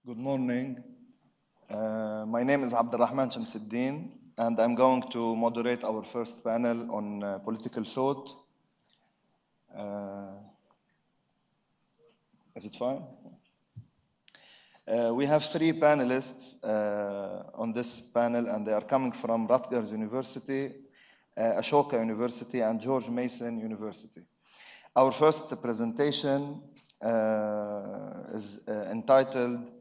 Good morning. My name is Rahman Chamseddine, and I'm going to moderate our first panel on political thought. Is it fine? We have three panelists on this panel, and they are coming from Rutgers University, Ashoka University, and George Mason University. Our first presentation is entitled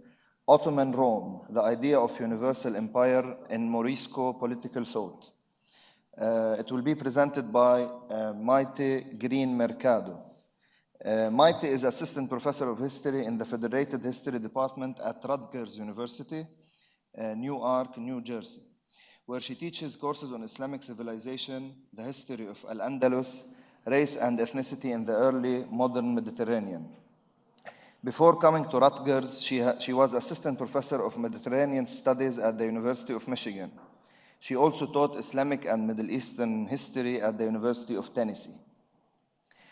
Ottoman Rome, the idea of universal empire in Morisco political thought. It will be presented by Mayte Green-Mercado. Mayte is assistant professor of history in the Federated History Department at Rutgers University, Newark, New Jersey, where she teaches courses on Islamic civilization, the history of Al-Andalus, race and ethnicity in the early modern Mediterranean. Before coming to Rutgers, she was assistant professor of Mediterranean studies at the University of Michigan. She also taught Islamic and Middle Eastern history at the University of Tennessee.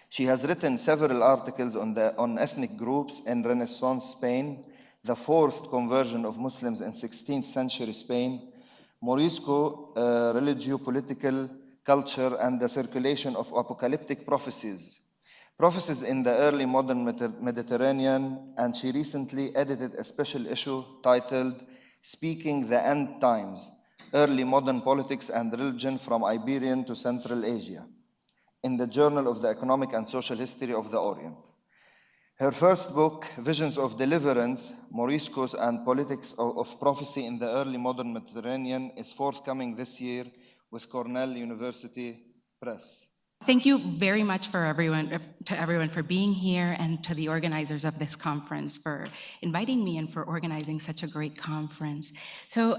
She has written several articles on ethnic groups in Renaissance Spain, the forced conversion of Muslims in 16th century Spain, Morisco, religio-political culture, and the circulation of apocalyptic prophecies in the early modern Mediterranean, and she recently edited a special issue titled Speaking the End Times, Early Modern Politics and Religion from Iberian to Central Asia, in the Journal of the Economic and Social History of the Orient. Her first book, Visions of Deliverance, Moriscos and Politics of Prophecy in the Early Modern Mediterranean, is forthcoming this year with Cornell University Press. Thank you very much to everyone for being here, and to the organizers of this conference for inviting me and for organizing such a great conference. So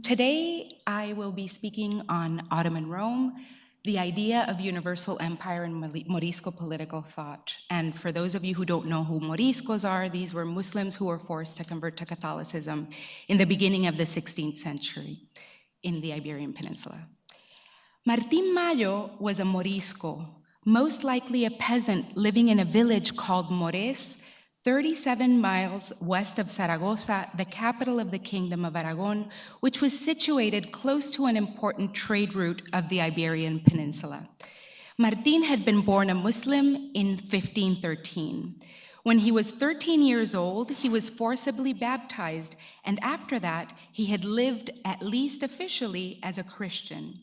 today I will be speaking on Ottoman Rome, the idea of universal empire in Morisco political thought. And for those of you who don't know who Moriscos are, these were Muslims who were forced to convert to Catholicism in the beginning of the 16th century in the Iberian Peninsula. Martín Mayo was a Morisco, most likely a peasant living in a village called Mores, 37 miles west of Zaragoza, the capital of the Kingdom of Aragon, which was situated close to an important trade route of the Iberian Peninsula. Martín had been born a Muslim in 1513. When he was 13 years old, he was forcibly baptized, and after that, he had lived, at least officially, as a Christian.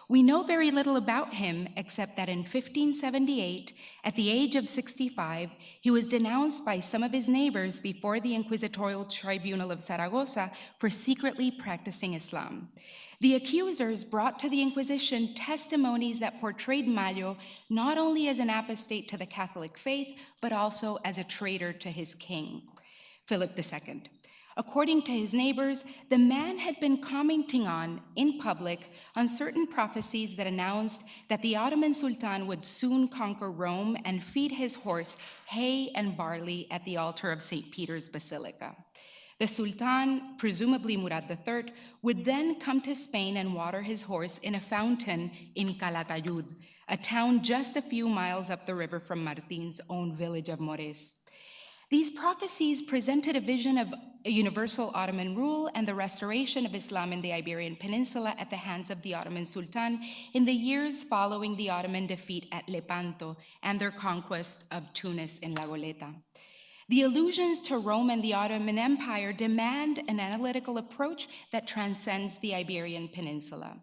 We know very little about him except that in 1578, at the age of 65, he was denounced by some of his neighbors before the Inquisitorial Tribunal of Zaragoza for secretly practicing Islam. The accusers brought to the Inquisition testimonies that portrayed Mayo not only as an apostate to the Catholic faith, but also as a traitor to his king, Philip II. According to his neighbors, the man had been commenting in public on certain prophecies that announced that the Ottoman Sultan would soon conquer Rome and feed his horse hay and barley at the altar of St. Peter's Basilica. The Sultan, presumably Murad III, would then come to Spain and water his horse in a fountain in Calatayud, a town just a few miles up the river from Martín's own village of Mores. These prophecies presented a vision of a universal Ottoman rule and the restoration of Islam in the Iberian Peninsula at the hands of the Ottoman Sultan in the years following the Ottoman defeat at Lepanto and their conquest of Tunis in La Goleta. The allusions to Rome and the Ottoman Empire demand an analytical approach that transcends the Iberian Peninsula.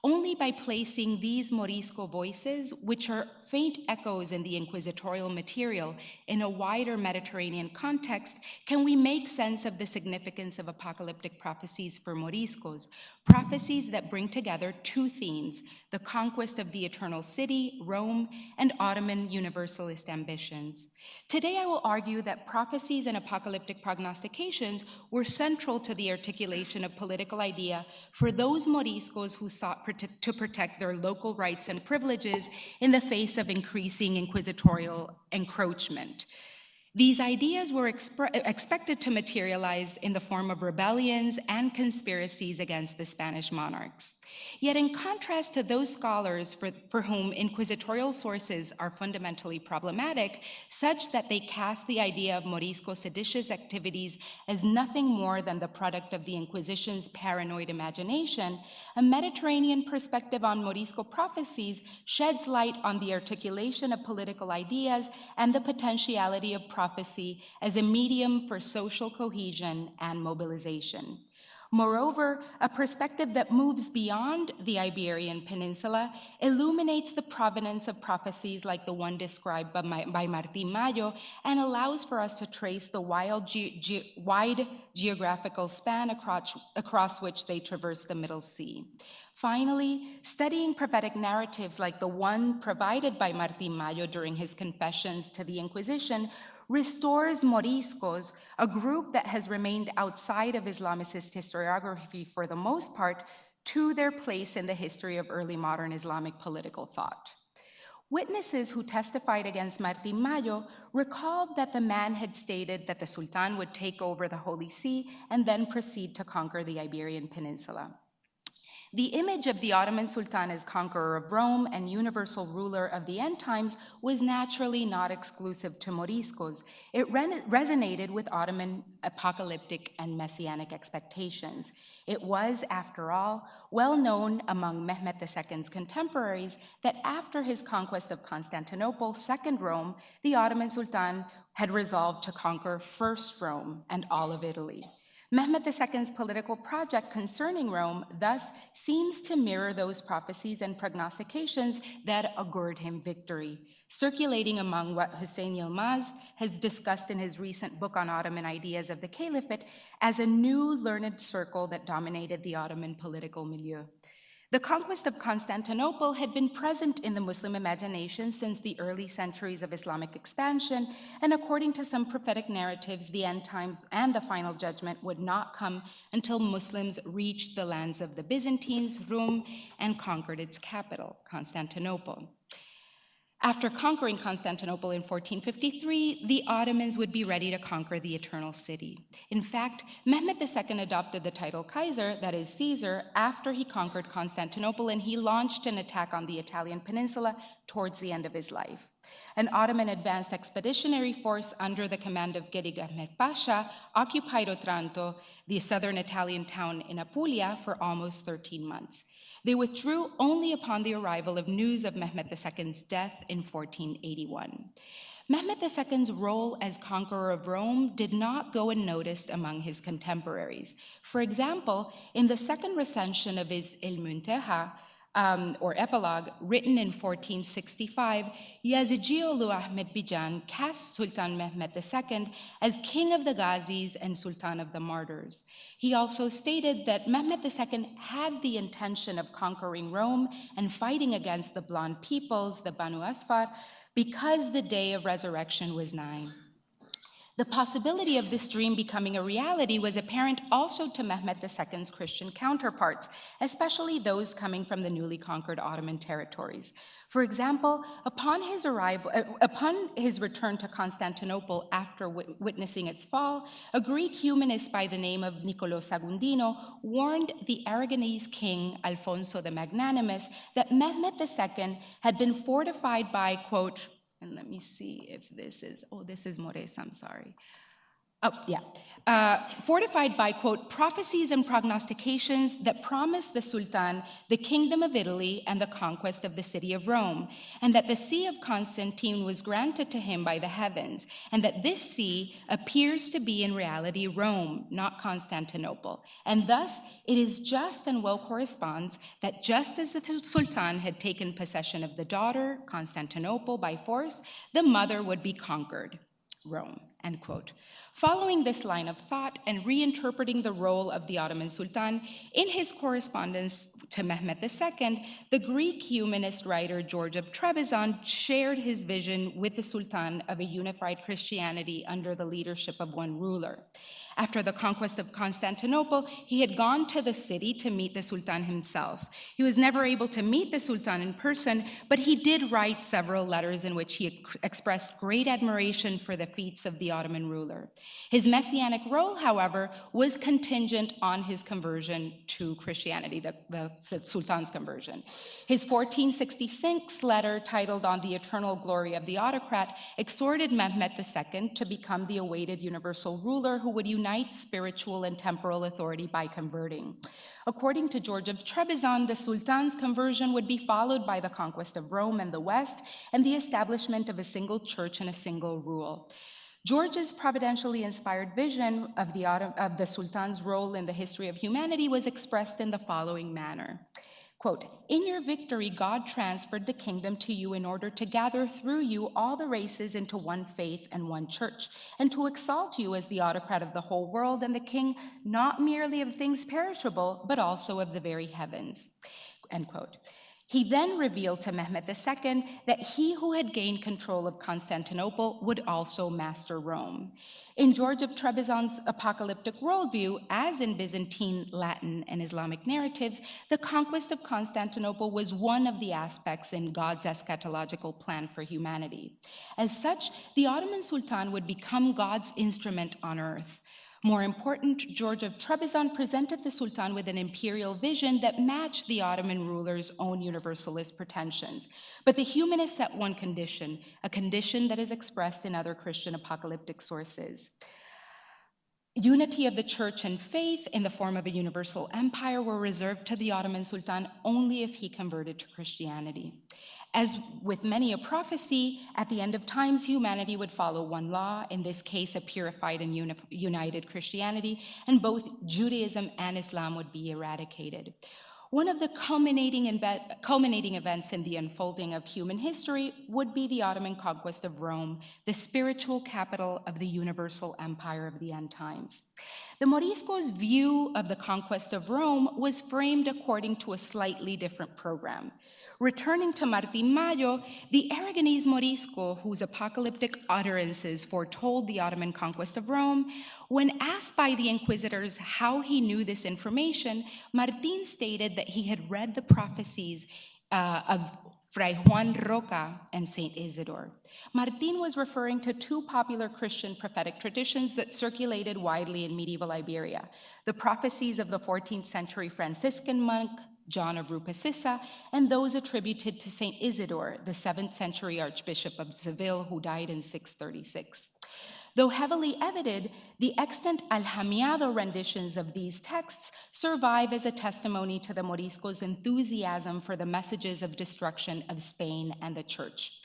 Only by placing these Morisco voices, which are faint echoes in the inquisitorial material, in a wider Mediterranean context, can we make sense of the significance of apocalyptic prophecies for Moriscos, prophecies that bring together two themes: the conquest of the eternal city, Rome, and Ottoman universalist ambitions. Today I will argue that prophecies and apocalyptic prognostications were central to the articulation of political idea for those Moriscos who sought to protect their local rights and privileges in the face of increasing inquisitorial encroachment. These ideas were expected to materialize in the form of rebellions and conspiracies against the Spanish monarchs. Yet in contrast to those scholars for whom inquisitorial sources are fundamentally problematic, such that they cast the idea of Morisco seditious activities as nothing more than the product of the Inquisition's paranoid imagination, a Mediterranean perspective on Morisco prophecies sheds light on the articulation of political ideas and the potentiality of prophecy as a medium for social cohesion and mobilization. Moreover, a perspective that moves beyond the Iberian Peninsula illuminates the provenance of prophecies like the one described by Martín Mayo and allows for us to trace the wide geographical span across which they traverse the Middle Sea. Finally, studying prophetic narratives like the one provided by Martín Mayo during his confessions to the Inquisition restores Moriscos, a group that has remained outside of Islamicist historiography for the most part, to their place in the history of early modern Islamic political thought. Witnesses who testified against Martín Mayo recalled that the man had stated that the Sultan would take over the Holy See and then proceed to conquer the Iberian Peninsula. The image of the Ottoman Sultan as conqueror of Rome and universal ruler of the end times was naturally not exclusive to Moriscos. It resonated with Ottoman apocalyptic and messianic expectations. It was, after all, well known among Mehmed II's contemporaries that after his conquest of Constantinople, Second Rome, the Ottoman Sultan had resolved to conquer First Rome and all of Italy. Mehmed II's political project concerning Rome thus seems to mirror those prophecies and prognostications that augured him victory, circulating among what Huseyin Yilmaz has discussed in his recent book on Ottoman ideas of the Caliphate as a new learned circle that dominated the Ottoman political milieu. The conquest of Constantinople had been present in the Muslim imagination since the early centuries of Islamic expansion, and according to some prophetic narratives, the end times and the final judgment would not come until Muslims reached the lands of the Byzantines, Rome, and conquered its capital, Constantinople. After conquering Constantinople in 1453, the Ottomans would be ready to conquer the Eternal City. In fact, Mehmed II adopted the title Kaiser, that is Caesar, after he conquered Constantinople, and he launched an attack on the Italian peninsula towards the end of his life. An Ottoman advanced expeditionary force under the command of Gedig Ahmed Pasha occupied Otranto, the southern Italian town in Apulia, for almost 13 months. They withdrew only upon the arrival of news of Mehmed II's death in 1481. Mehmed II's role as conqueror of Rome did not go unnoticed among his contemporaries. For example, in the second recension of his El Muntaha, or epilogue, written in 1465, Yazidjiolu Ahmed Bijan cast Sultan Mehmed II as king of the Ghazis and Sultan of the martyrs. He also stated that Mehmed II had the intention of conquering Rome and fighting against the blond peoples, the Banu Asfar, because the day of resurrection was nigh. The possibility of this dream becoming a reality was apparent also to Mehmed II's Christian counterparts, especially those coming from the newly conquered Ottoman territories. For example, upon his return to Constantinople after witnessing its fall, a Greek humanist by the name of Niccolò Sagundino warned the Aragonese king Alfonso the Magnanimous that Mehmed II had been fortified by, quote, and let me see if this is Mores, I'm sorry. Fortified by, quote, prophecies and prognostications that promised the Sultan the kingdom of Italy and the conquest of the city of Rome, and that the see of Constantine was granted to him by the heavens, and that this see appears to be in reality Rome, not Constantinople. And thus, it is just and well corresponds that just as the Sultan had taken possession of the daughter, Constantinople, by force, the mother would be conquered, Rome, end quote. Following this line of thought and reinterpreting the role of the Ottoman Sultan, in his correspondence to Mehmed II, the Greek humanist writer George of Trebizond shared his vision with the Sultan of a unified Christianity under the leadership of one ruler. After the conquest of Constantinople, he had gone to the city to meet the Sultan himself. He was never able to meet the Sultan in person, but he did write several letters in which he expressed great admiration for the feats of the Ottoman ruler. His messianic role, however, was contingent on his conversion to Christianity, the Sultan's conversion. His 1466 letter, titled On the Eternal Glory of the Autocrat, exhorted Mehmet II to become the awaited universal ruler who would unite spiritual and temporal authority by converting. According to George of Trebizond, the Sultan's conversion would be followed by the conquest of Rome and the West and the establishment of a single church and a single rule. George's providentially inspired vision of the Sultan's role in the history of humanity was expressed in the following manner. Quote, "In your victory, God transferred the kingdom to you in order to gather through you all the races into one faith and one church, and to exalt you as the autocrat of the whole world and the king not merely of things perishable, but also of the very heavens." End quote. He then revealed to Mehmet II that he who had gained control of Constantinople would also master Rome. In George of Trebizond's apocalyptic worldview, as in Byzantine, Latin, and Islamic narratives, the conquest of Constantinople was one of the aspects in God's eschatological plan for humanity. As such, the Ottoman Sultan would become God's instrument on earth. More important, George of Trebizond presented the Sultan with an imperial vision that matched the Ottoman ruler's own universalist pretensions. But the humanist set one condition, a condition that is expressed in other Christian apocalyptic sources. Unity of the church and faith in the form of a universal empire were reserved to the Ottoman Sultan only if he converted to Christianity. As with many a prophecy, at the end of times, humanity would follow one law, in this case, a purified and united Christianity, and both Judaism and Islam would be eradicated. One of the culminating events in the unfolding of human history would be the Ottoman conquest of Rome, the spiritual capital of the universal empire of the end times. The Morisco's view of the conquest of Rome was framed according to a slightly different program. Returning to Martín Mayo, the Aragonese Morisco, whose apocalyptic utterances foretold the Ottoman conquest of Rome, when asked by the inquisitors how he knew this information, Martín stated that he had read the prophecies of Fray Juan Roca and Saint Isidore. Martín was referring to two popular Christian prophetic traditions that circulated widely in medieval Iberia: the prophecies of the 14th century Franciscan monk John of Rupasissa, and those attributed to Saint Isidore, the 7th century Archbishop of Seville, who died in 636. Though heavily edited, the extant Alhamiado renditions of these texts survive as a testimony to the Morisco's enthusiasm for the messages of destruction of Spain and the Church.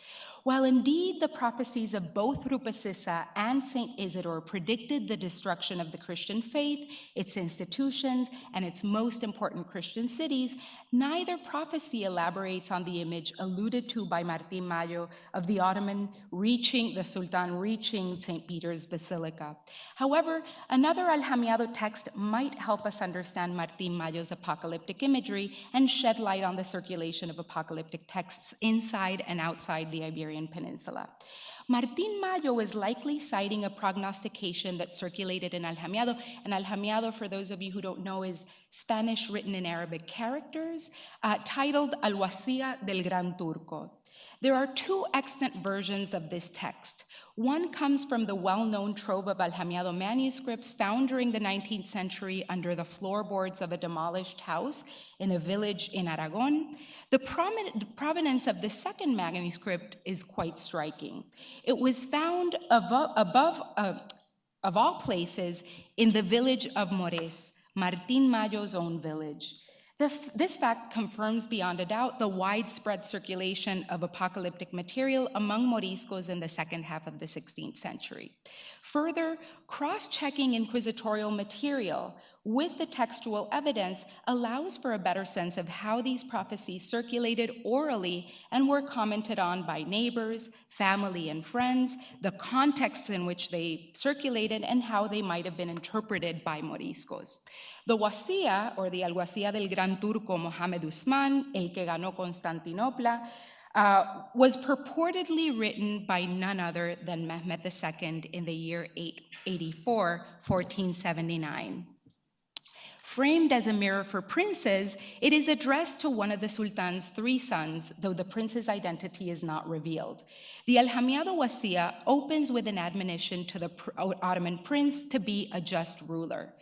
While indeed the prophecies of both Rupasissa and Saint Isidore predicted the destruction of the Christian faith, its institutions, and its most important Christian cities, neither prophecy elaborates on the image alluded to by Martín Mayo of the Sultan reaching St. Peter's Basilica. However, another Alhamiado text might help us understand Martín Mayo's apocalyptic imagery and shed light on the circulation of apocalyptic texts inside and outside the Iberian Peninsula. Martín Mayo is likely citing a prognostication that circulated in Alhamiado, and Alhamiado, for those of you who don't know, is Spanish written in Arabic characters, titled Alguacía del Gran Turco. There are two extant versions of this text. One comes from the well-known trove of Alhamiado manuscripts found during the 19th century under the floorboards of a demolished house in a village in Aragon. The provenance of the second manuscript is quite striking. It was found of all places in the village of Mores, Martín Mayo's own village. This fact confirms beyond a doubt the widespread circulation of apocalyptic material among Moriscos in the second half of the 16th century. Further, cross-checking inquisitorial material with the textual evidence allows for a better sense of how these prophecies circulated orally and were commented on by neighbors, family, and friends, the contexts in which they circulated, and how they might have been interpreted by Moriscos. The Wasía, or the Alguacía del Gran Turco Mohamed Usman, el que ganó Constantinopla, was purportedly written by none other than Mehmed II in the year 884, 1479. Framed as a mirror for princes, it is addressed to one of the Sultan's 3 sons, though the prince's identity is not revealed. The Alhamiado Wasiya opens with an admonition to the Ottoman prince to be a just ruler.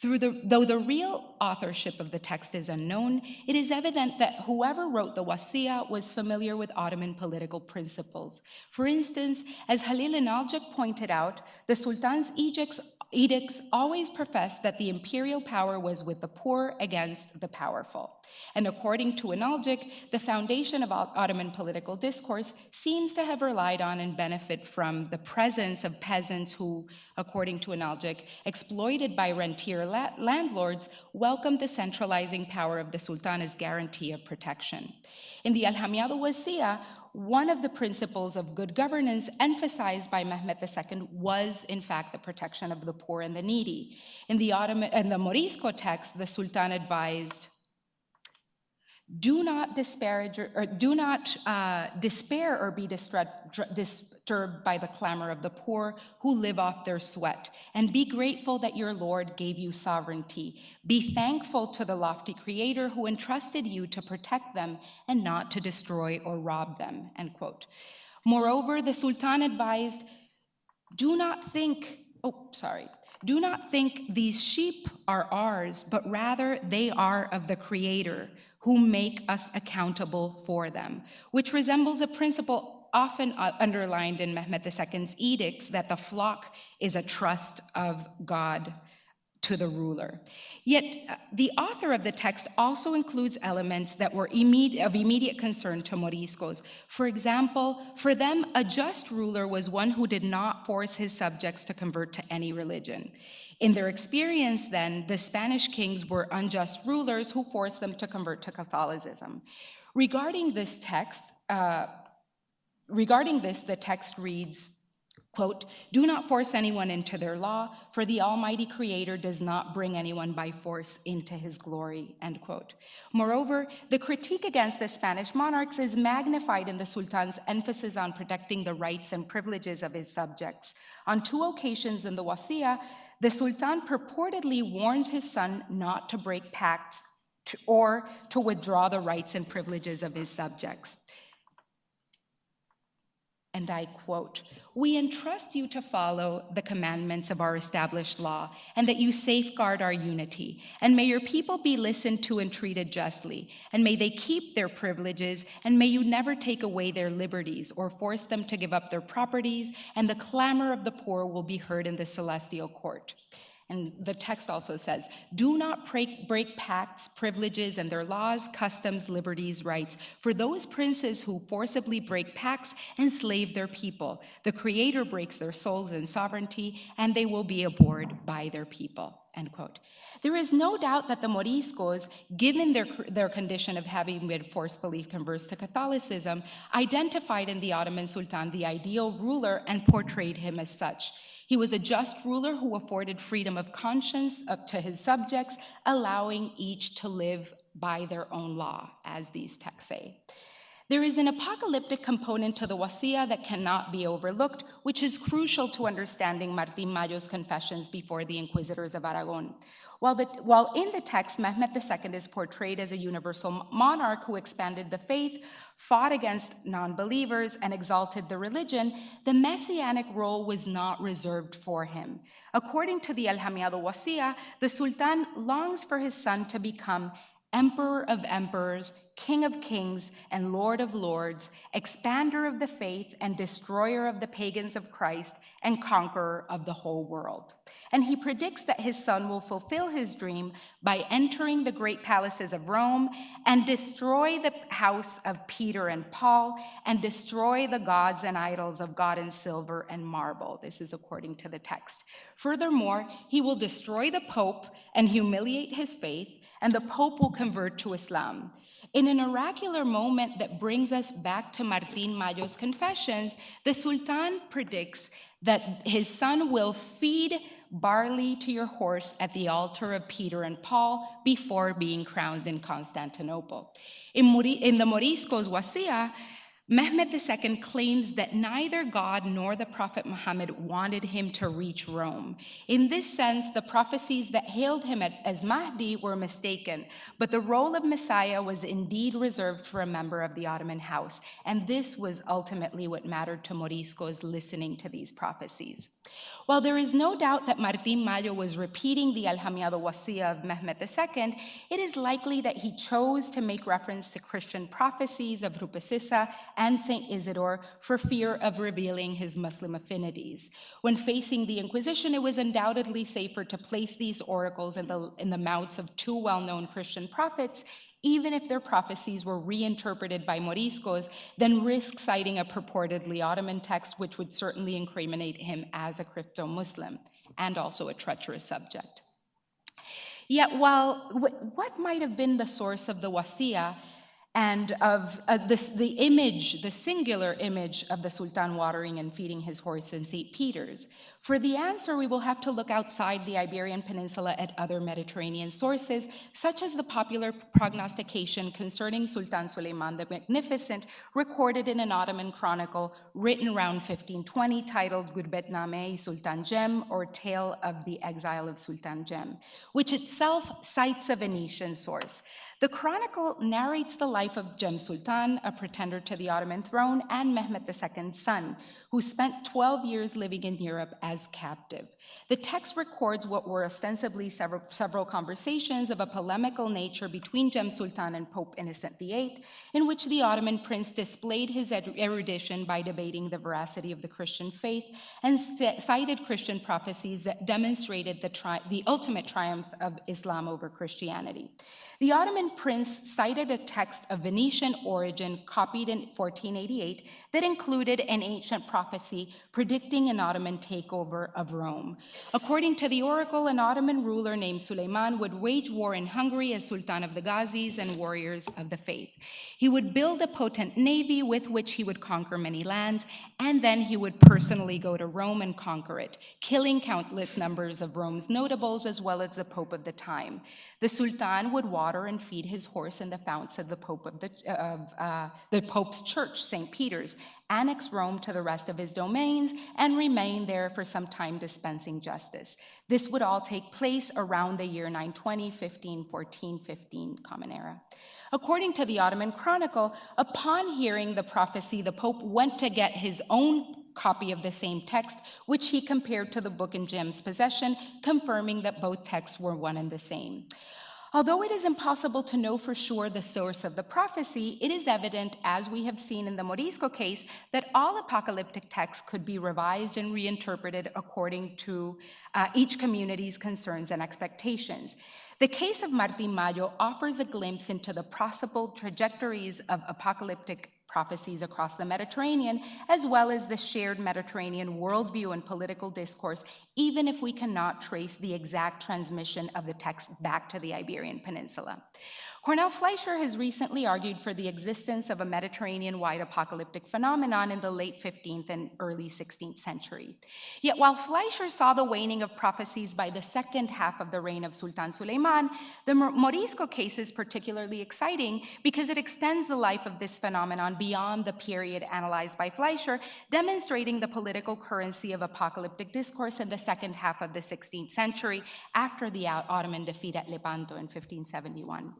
Though the real authorship of the text is unknown, it is evident that whoever wrote the Wasiya was familiar with Ottoman political principles. For instance, as Halil Inalcik pointed out, the Sultan's edicts always professed that the imperial power was with the poor against the powerful. And according to Inalcik, the foundation of Ottoman political discourse seems to have relied on and benefit from the presence of peasants who, according to Inalcik, exploited by rentier landlords, welcomed the centralizing power of the Sultan as guarantee of protection. In the Alhamiado Wasiya, one of the principles of good governance emphasized by Mehmed II was, in fact, the protection of the poor and the needy. In the Morisco text, the Sultan advised, do not despair or be disturbed by the clamor of the poor who live off their sweat, and be grateful that your Lord gave you sovereignty. Be thankful to the lofty Creator who entrusted you to protect them and not to destroy or rob them, end quote. Moreover, the Sultan advised, do not think these sheep are ours, but rather they are of the Creator, who make us accountable for them, which resembles a principle often underlined in Mehmed II's edicts that the flock is a trust of God to the ruler. Yet the author of the text also includes elements that were of immediate concern to Moriscos. For example, for them, a just ruler was one who did not force his subjects to convert to any religion. In their experience, then, the Spanish kings were unjust rulers who forced them to convert to Catholicism. Regarding this, the text reads, quote, do not force anyone into their law, for the Almighty Creator does not bring anyone by force into his glory, end quote. Moreover, the critique against the Spanish monarchs is magnified in the Sultan's emphasis on protecting the rights and privileges of his subjects. On 2 occasions in the Wasiya, the Sultan purportedly warns his son not to break pacts or to withdraw the rights and privileges of his subjects. And I quote, we entrust you to follow the commandments of our established law, and that you safeguard our unity. And may your people be listened to and treated justly, and may they keep their privileges, and may you never take away their liberties or force them to give up their properties, and the clamor of the poor will be heard in the celestial court. And the text also says, do not break pacts, privileges, and their laws, customs, liberties, rights. For those princes who forcibly break pacts enslave their people. The Creator breaks their souls and sovereignty, and they will be abhorred by their people, end quote. There is no doubt that the Moriscos, given their condition of having been forcefully converted to Catholicism, identified in the Ottoman Sultan the ideal ruler and portrayed him as such. He was a just ruler who afforded freedom of conscience to his subjects, allowing each to live by their own law, as these texts say. There is an apocalyptic component to the Wasiya that cannot be overlooked, which is crucial to understanding Martín Mayo's confessions before the Inquisitors of Aragon. While in the text, Mehmed II is portrayed as a universal monarch who expanded the faith, fought against non-believers, and exalted the religion, the messianic role was not reserved for him. According to the Alhamiado Wasiya, the Sultan longs for his son to become Emperor of emperors, King of kings, and Lord of lords, expander of the faith and destroyer of the pagans of Christ, and conqueror of the whole world. And he predicts that his son will fulfill his dream by entering the great palaces of Rome and destroy the house of Peter and Paul and destroy the gods and idols of God in silver and marble. This is according to the text. Furthermore, he will destroy the Pope and humiliate his faith, and the Pope will convert to Islam. In an oracular moment that brings us back to Martín Mayo's confessions, the Sultan predicts that his son will feed barley to your horse at the altar of Peter and Paul before being crowned in Constantinople. In the Morisco's Wasiya, Mehmed II claims that neither God nor the Prophet Muhammad wanted him to reach Rome. In this sense, the prophecies that hailed him as Mahdi were mistaken, but the role of Messiah was indeed reserved for a member of the Ottoman house, and this was ultimately what mattered to Morisco's listening to these prophecies. While there is no doubt that Martín Mayo was repeating the Alhamiado Wasiya of Mehmed II, it is likely that he chose to make reference to Christian prophecies of Rupesissa and Saint Isidore for fear of revealing his Muslim affinities. When facing the Inquisition, it was undoubtedly safer to place these oracles in the mouths of two well-known Christian prophets, even if their prophecies were reinterpreted by Moriscos, than risk citing a purportedly Ottoman text, which would certainly incriminate him as a crypto-Muslim and also a treacherous subject. Yet while what might have been the source of the Wasiya and of the singular image of the Sultan watering and feeding his horse in St. Peter's? For the answer, we will have to look outside the Iberian Peninsula at other Mediterranean sources, such as the popular prognostication concerning Sultan Suleiman the Magnificent, recorded in an Ottoman chronicle written around 1520, titled Gurbetname-i Sultan Cem, or Tale of the Exile of Sultan Cem, which itself cites a Venetian source. The chronicle narrates the life of Cem Sultan, a pretender to the Ottoman throne, and Mehmed II's son, who spent 12 years living in Europe as captive. The text records what were ostensibly several conversations of a polemical nature between Cem Sultan and Pope Innocent VIII, in which the Ottoman prince displayed his erudition by debating the veracity of the Christian faith and cited Christian prophecies that demonstrated the ultimate triumph of Islam over Christianity. The Ottoman prince cited a text of Venetian origin copied in 1488 that included an ancient prophecy predicting an Ottoman takeover of Rome. According to the oracle, an Ottoman ruler named Suleiman would wage war in Hungary as Sultan of the Ghazis and warriors of the faith. He would build a potent navy with which he would conquer many lands, and then he would personally go to Rome and conquer it, killing countless numbers of Rome's notables as well as the Pope of the time. The Sultan would water and feed his horse in the founts of the Pope's church, St. Peter's, annex Rome to the rest of his domains, and remain there for some time dispensing justice. This would all take place around the year 920, 1514, 15 Common Era. According to the Ottoman Chronicle, upon hearing the prophecy, the Pope went to get his own copy of the same text, which he compared to the book in Cem's possession, confirming that both texts were one and the same. Although it is impossible to know for sure the source of the prophecy, it is evident, as we have seen in the Morisco case, that all apocalyptic texts could be revised and reinterpreted according to each community's concerns and expectations. The case of Martín Mayo offers a glimpse into the possible trajectories of apocalyptic prophecies across the Mediterranean, as well as the shared Mediterranean worldview and political discourse, even if we cannot trace the exact transmission of the text back to the Iberian Peninsula. Cornel Fleischer has recently argued for the existence of a Mediterranean-wide apocalyptic phenomenon in the late 15th and early 16th century. Yet while Fleischer saw the waning of prophecies by the second half of the reign of Sultan Suleiman, the Morisco case is particularly exciting because it extends the life of this phenomenon beyond the period analyzed by Fleischer, demonstrating the political currency of apocalyptic discourse in the second half of the 16th century after the Ottoman defeat at Lepanto in 1571.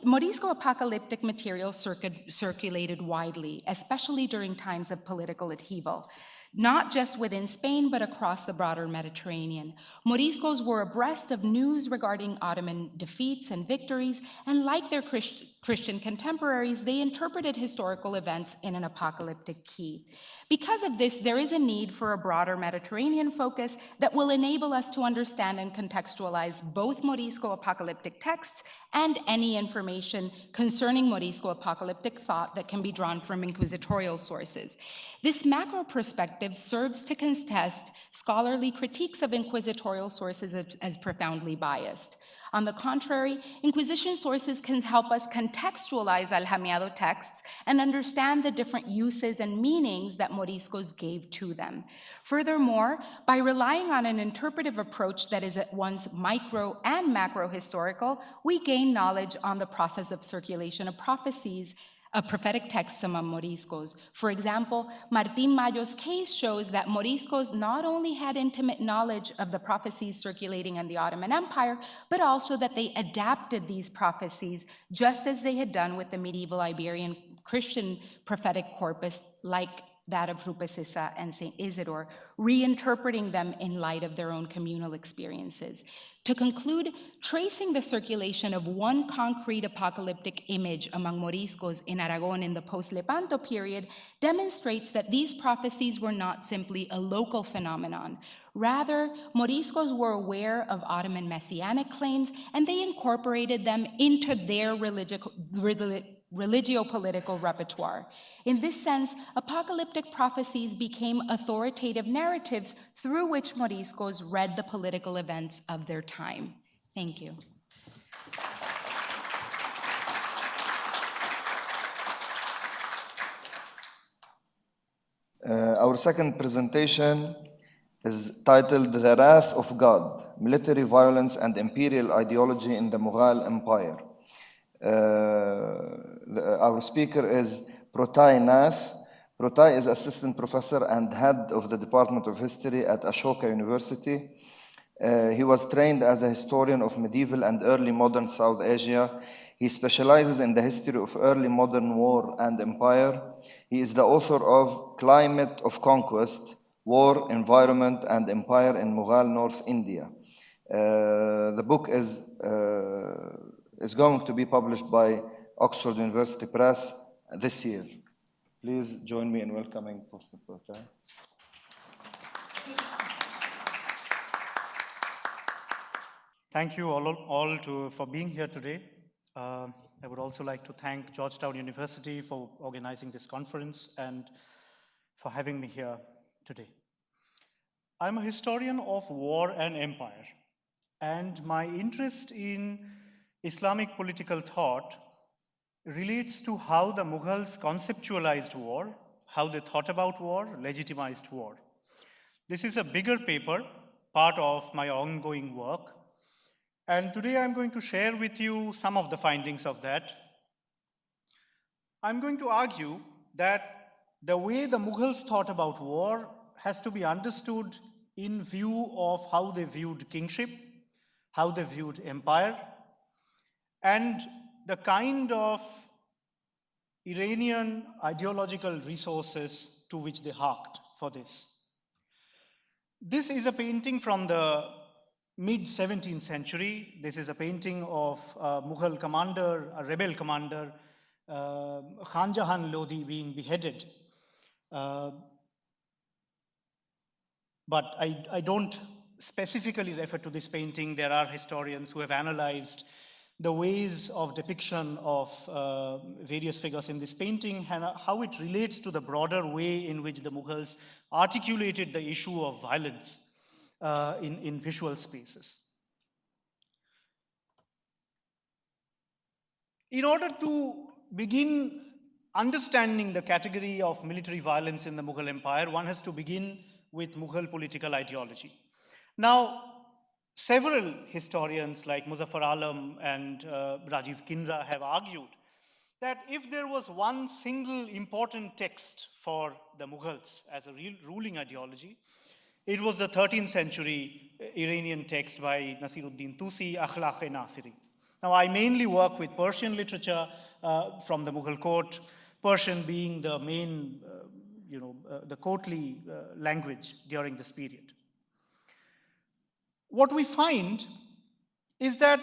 Morisco apocalyptic material circulated widely, especially during times of political upheaval, not just within Spain, but across the broader Mediterranean. Moriscos were abreast of news regarding Ottoman defeats and victories, and like their Christian contemporaries, they interpreted historical events in an apocalyptic key. Because of this, there is a need for a broader Mediterranean focus that will enable us to understand and contextualize both Morisco apocalyptic texts and any information concerning Morisco apocalyptic thought that can be drawn from inquisitorial sources. This macro perspective serves to contest scholarly critiques of inquisitorial sources as profoundly biased. On the contrary, Inquisition sources can help us contextualize Alhamiado texts and understand the different uses and meanings that Moriscos gave to them. Furthermore, by relying on an interpretive approach that is at once micro and macro historical, we gain knowledge on the process of circulation of prophecies of prophetic texts among Moriscos. For example, Martín Mayo's case shows that Moriscos not only had intimate knowledge of the prophecies circulating in the Ottoman Empire, but also that they adapted these prophecies just as they had done with the medieval Iberian Christian prophetic corpus, like that of Rupesissa and St. Isidore, reinterpreting them in light of their own communal experiences. To conclude, tracing the circulation of one concrete apocalyptic image among Moriscos in Aragon in the post-Lepanto period demonstrates that these prophecies were not simply a local phenomenon. Rather, Moriscos were aware of Ottoman messianic claims, and they incorporated them into their religio-political repertoire. In this sense, apocalyptic prophecies became authoritative narratives through which Moriscos read the political events of their time. Thank you. Our second presentation is titled The Wrath of God, Military Violence and Imperial Ideology in the Mughal Empire. Our speaker is Pratyay Nath. Pratyay is assistant professor and head of the Department of History at Ashoka University. He was trained as a historian of medieval and early modern South Asia. He specializes in the history of early modern war and empire. He is the author of Climate of Conquest, War, Environment, and Empire in Mughal North India. The book is going to be published by Oxford University Press this year. Please join me in welcoming Professor Pratyay. Thank you all for being here today. I would also like to thank Georgetown University for organizing this conference and for having me here today. I'm a historian of war and empire, and my interest in Islamic political thought relates to how the Mughals conceptualized war, how they thought about war, legitimized war. This is a bigger paper, part of my ongoing work, and today I'm going to share with you some of the findings of that. I'm going to argue that the way the Mughals thought about war has to be understood in view of how they viewed kingship, how they viewed empire, and the kind of Iranian ideological resources to which they harked for this. This is a painting from the mid-17th century. This is a painting of a Mughal commander, a rebel commander, Khan Jahan Lodi being beheaded. But I don't specifically refer to this painting. There are historians who have analyzed the ways of depiction of various figures in this painting and how it relates to the broader way in which the Mughals articulated the issue of violence in visual spaces. In order to begin understanding the category of military violence in the Mughal Empire, one has to begin with Mughal political ideology. Now, several historians like Muzaffar Alam and Rajiv Kinra have argued that if there was one single important text for the Mughals as a real ruling ideology, it was the 13th century Iranian text by Nasiruddin Tusi, Akhlaq-e-Nasiri. Now, I mainly work with Persian literature from the Mughal court, Persian being the main, the courtly language during this period. What we find is that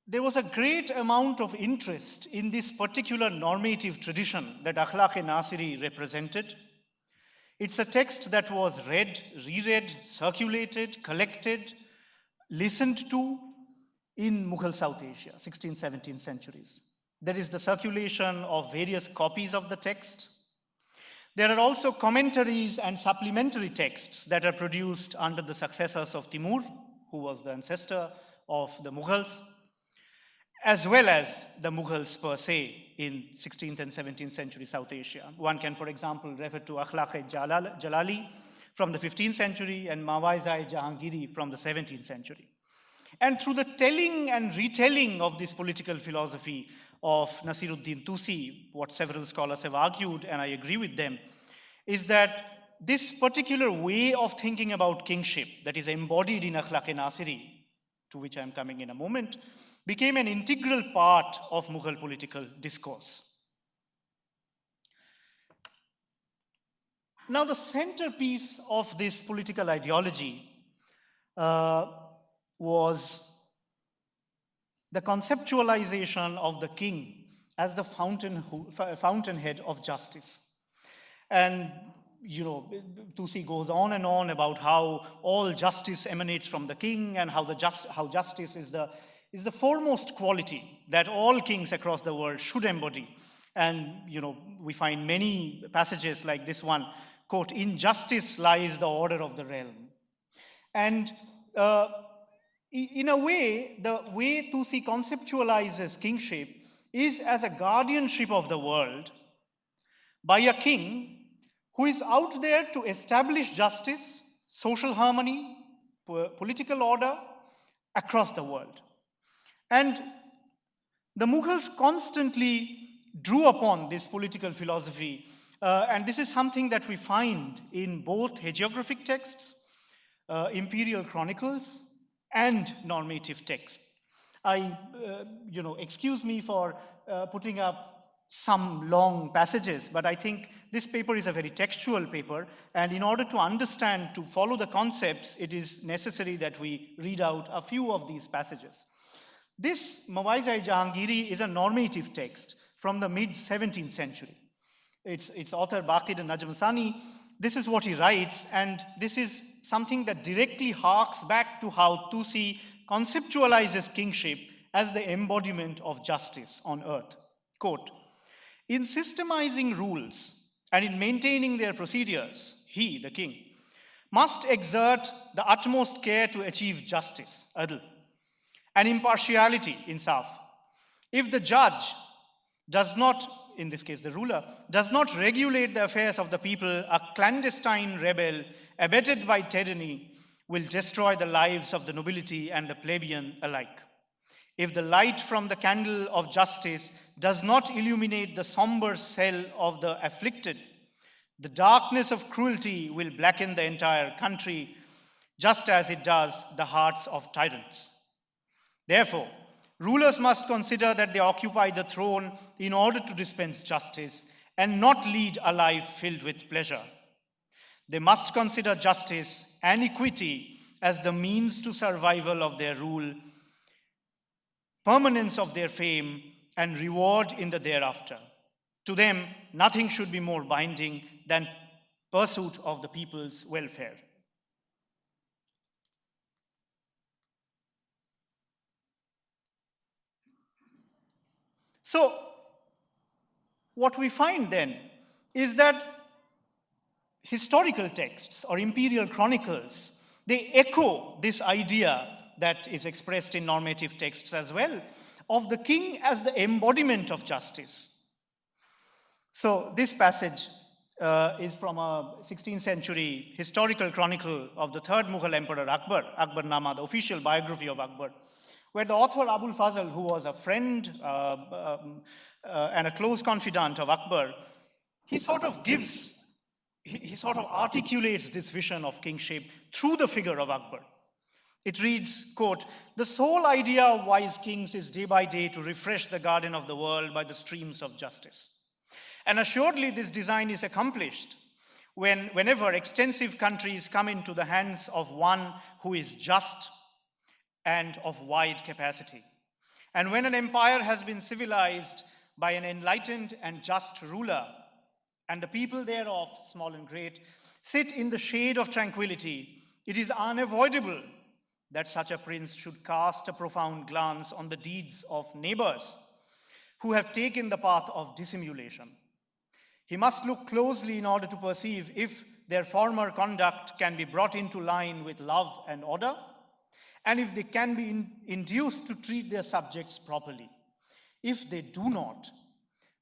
there was a great amount of interest in this particular normative tradition that Akhlaq-e-Nasiri represented. It's a text that was read, reread, circulated, collected, listened to in Mughal South Asia, 16th, 17th centuries. There is the circulation of various copies of the text. There are also commentaries and supplementary texts that are produced under the successors of Timur, who was the ancestor of the Mughals, as well as the Mughals per se in 16th and 17th century South Asia. One can, for example, refer to Akhlaq-e-Jalali from the 15th century and Mawaiza-e-Jahangiri from the 17th century. And through the telling and retelling of this political philosophy of Nasiruddin Tusi, what several scholars have argued, and I agree with them, is that this particular way of thinking about kingship that is embodied in Akhlaq-e-Nasiri, to which I'm coming in a moment, became an integral part of Mughal political discourse. Now, the centerpiece of this political ideology was the conceptualization of the king as the fountainhead of justice. And, you know, Tusi goes on and on about how all justice emanates from the king and how justice is the foremost quality that all kings across the world should embody. And, you know, we find many passages like this one, quote, "In justice lies the order of the realm." And in a way, the way Tusi conceptualizes kingship is as a guardianship of the world by a king who is out there to establish justice, social harmony, political order across the world. And the Mughals constantly drew upon this political philosophy, and this is something that we find in both hagiographic texts, imperial chronicles, and normative texts. Excuse me for putting up some long passages, but I think this paper is a very textual paper, and in order to understand, to follow the concepts, it is necessary that we read out a few of these passages. This Mawaiz-e-Jahangiri is a normative text from the mid-17th century. Its author, Baqir Najm-Sani, this is what he writes, and this is something that directly harks back to how Tusi conceptualizes kingship as the embodiment of justice on earth. Quote, "In systemizing rules and in maintaining their procedures, he, the king, must exert the utmost care to achieve justice, adl, and impartiality, insaf. If the judge does not, in this case the ruler, does not regulate the affairs of the people, a clandestine rebel abetted by tyranny will destroy the lives of the nobility and the plebeian alike. If the light from the candle of justice does not illuminate the somber cell of the afflicted, the darkness of cruelty will blacken the entire country, just as it does the hearts of tyrants. Therefore, rulers must consider that they occupy the throne in order to dispense justice and not lead a life filled with pleasure. They must consider justice and equity as the means to survival of their rule, permanence of their fame, and reward in the thereafter. To them, nothing should be more binding than pursuit of the people's welfare." So, what we find then is that historical texts or imperial chronicles, they echo this idea that is expressed in normative texts as well, of the king as the embodiment of justice. So this passage is from a 16th century historical chronicle of the third Mughal emperor Akbar, Akbarnama, the official biography of Akbar, where the author Abul Fazl, who was a friend and a close confidant of Akbar, he sort of articulates this vision of kingship through the figure of Akbar. It reads, quote, "The sole idea of wise kings is day by day to refresh the garden of the world by the streams of justice. And assuredly this design is accomplished whenever extensive countries come into the hands of one who is just and of wide capacity. And when an empire has been civilized by an enlightened and just ruler, and the people thereof, small and great, sit in the shade of tranquility, it is unavoidable that such a prince should cast a profound glance on the deeds of neighbors who have taken the path of dissimulation. He must look closely in order to perceive if their former conduct can be brought into line with love and order, and if they can be induced to treat their subjects properly. If they do not,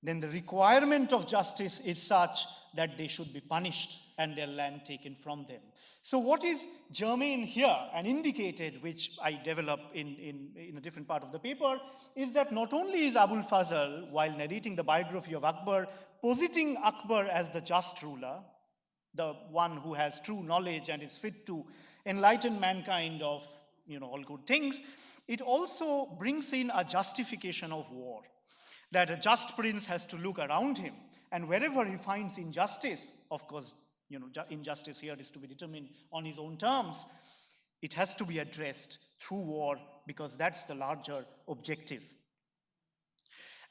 then the requirement of justice is such that they should be punished and their land taken from them. So what is germane here and indicated, which I develop in a different part of the paper, is that not only is Abul Fazl, while narrating the biography of Akbar, positing Akbar as the just ruler, the one who has true knowledge and is fit to enlighten mankind of all good things, it also brings in a justification of war, that a just prince has to look around him, and wherever he finds injustice, of course, injustice here is to be determined on his own terms, it has to be addressed through war, because that's the larger objective.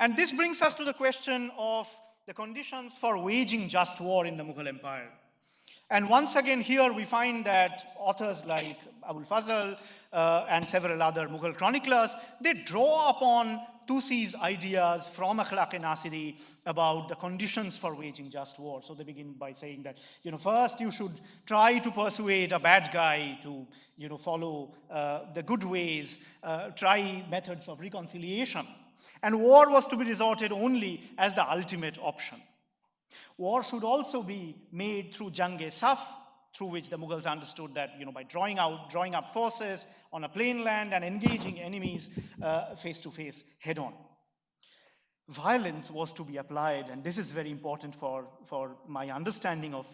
And this brings us to the question of the conditions for waging just war in the Mughal Empire. And once again here we find that authors like Abul Fazl and several other Mughal chroniclers, they draw upon Tusi's ideas from Akhlaq-e-Nasiri about the conditions for waging just war. So they begin by saying that, first you should try to persuade a bad guy to, follow the good ways, try methods of reconciliation. And war was to be resorted only as the ultimate option. War should also be made through Jang-e-Saf, through which the Mughals understood that, by drawing up forces on a plain land and engaging enemies face to face, head on. Violence was to be applied, and this is very important for my understanding of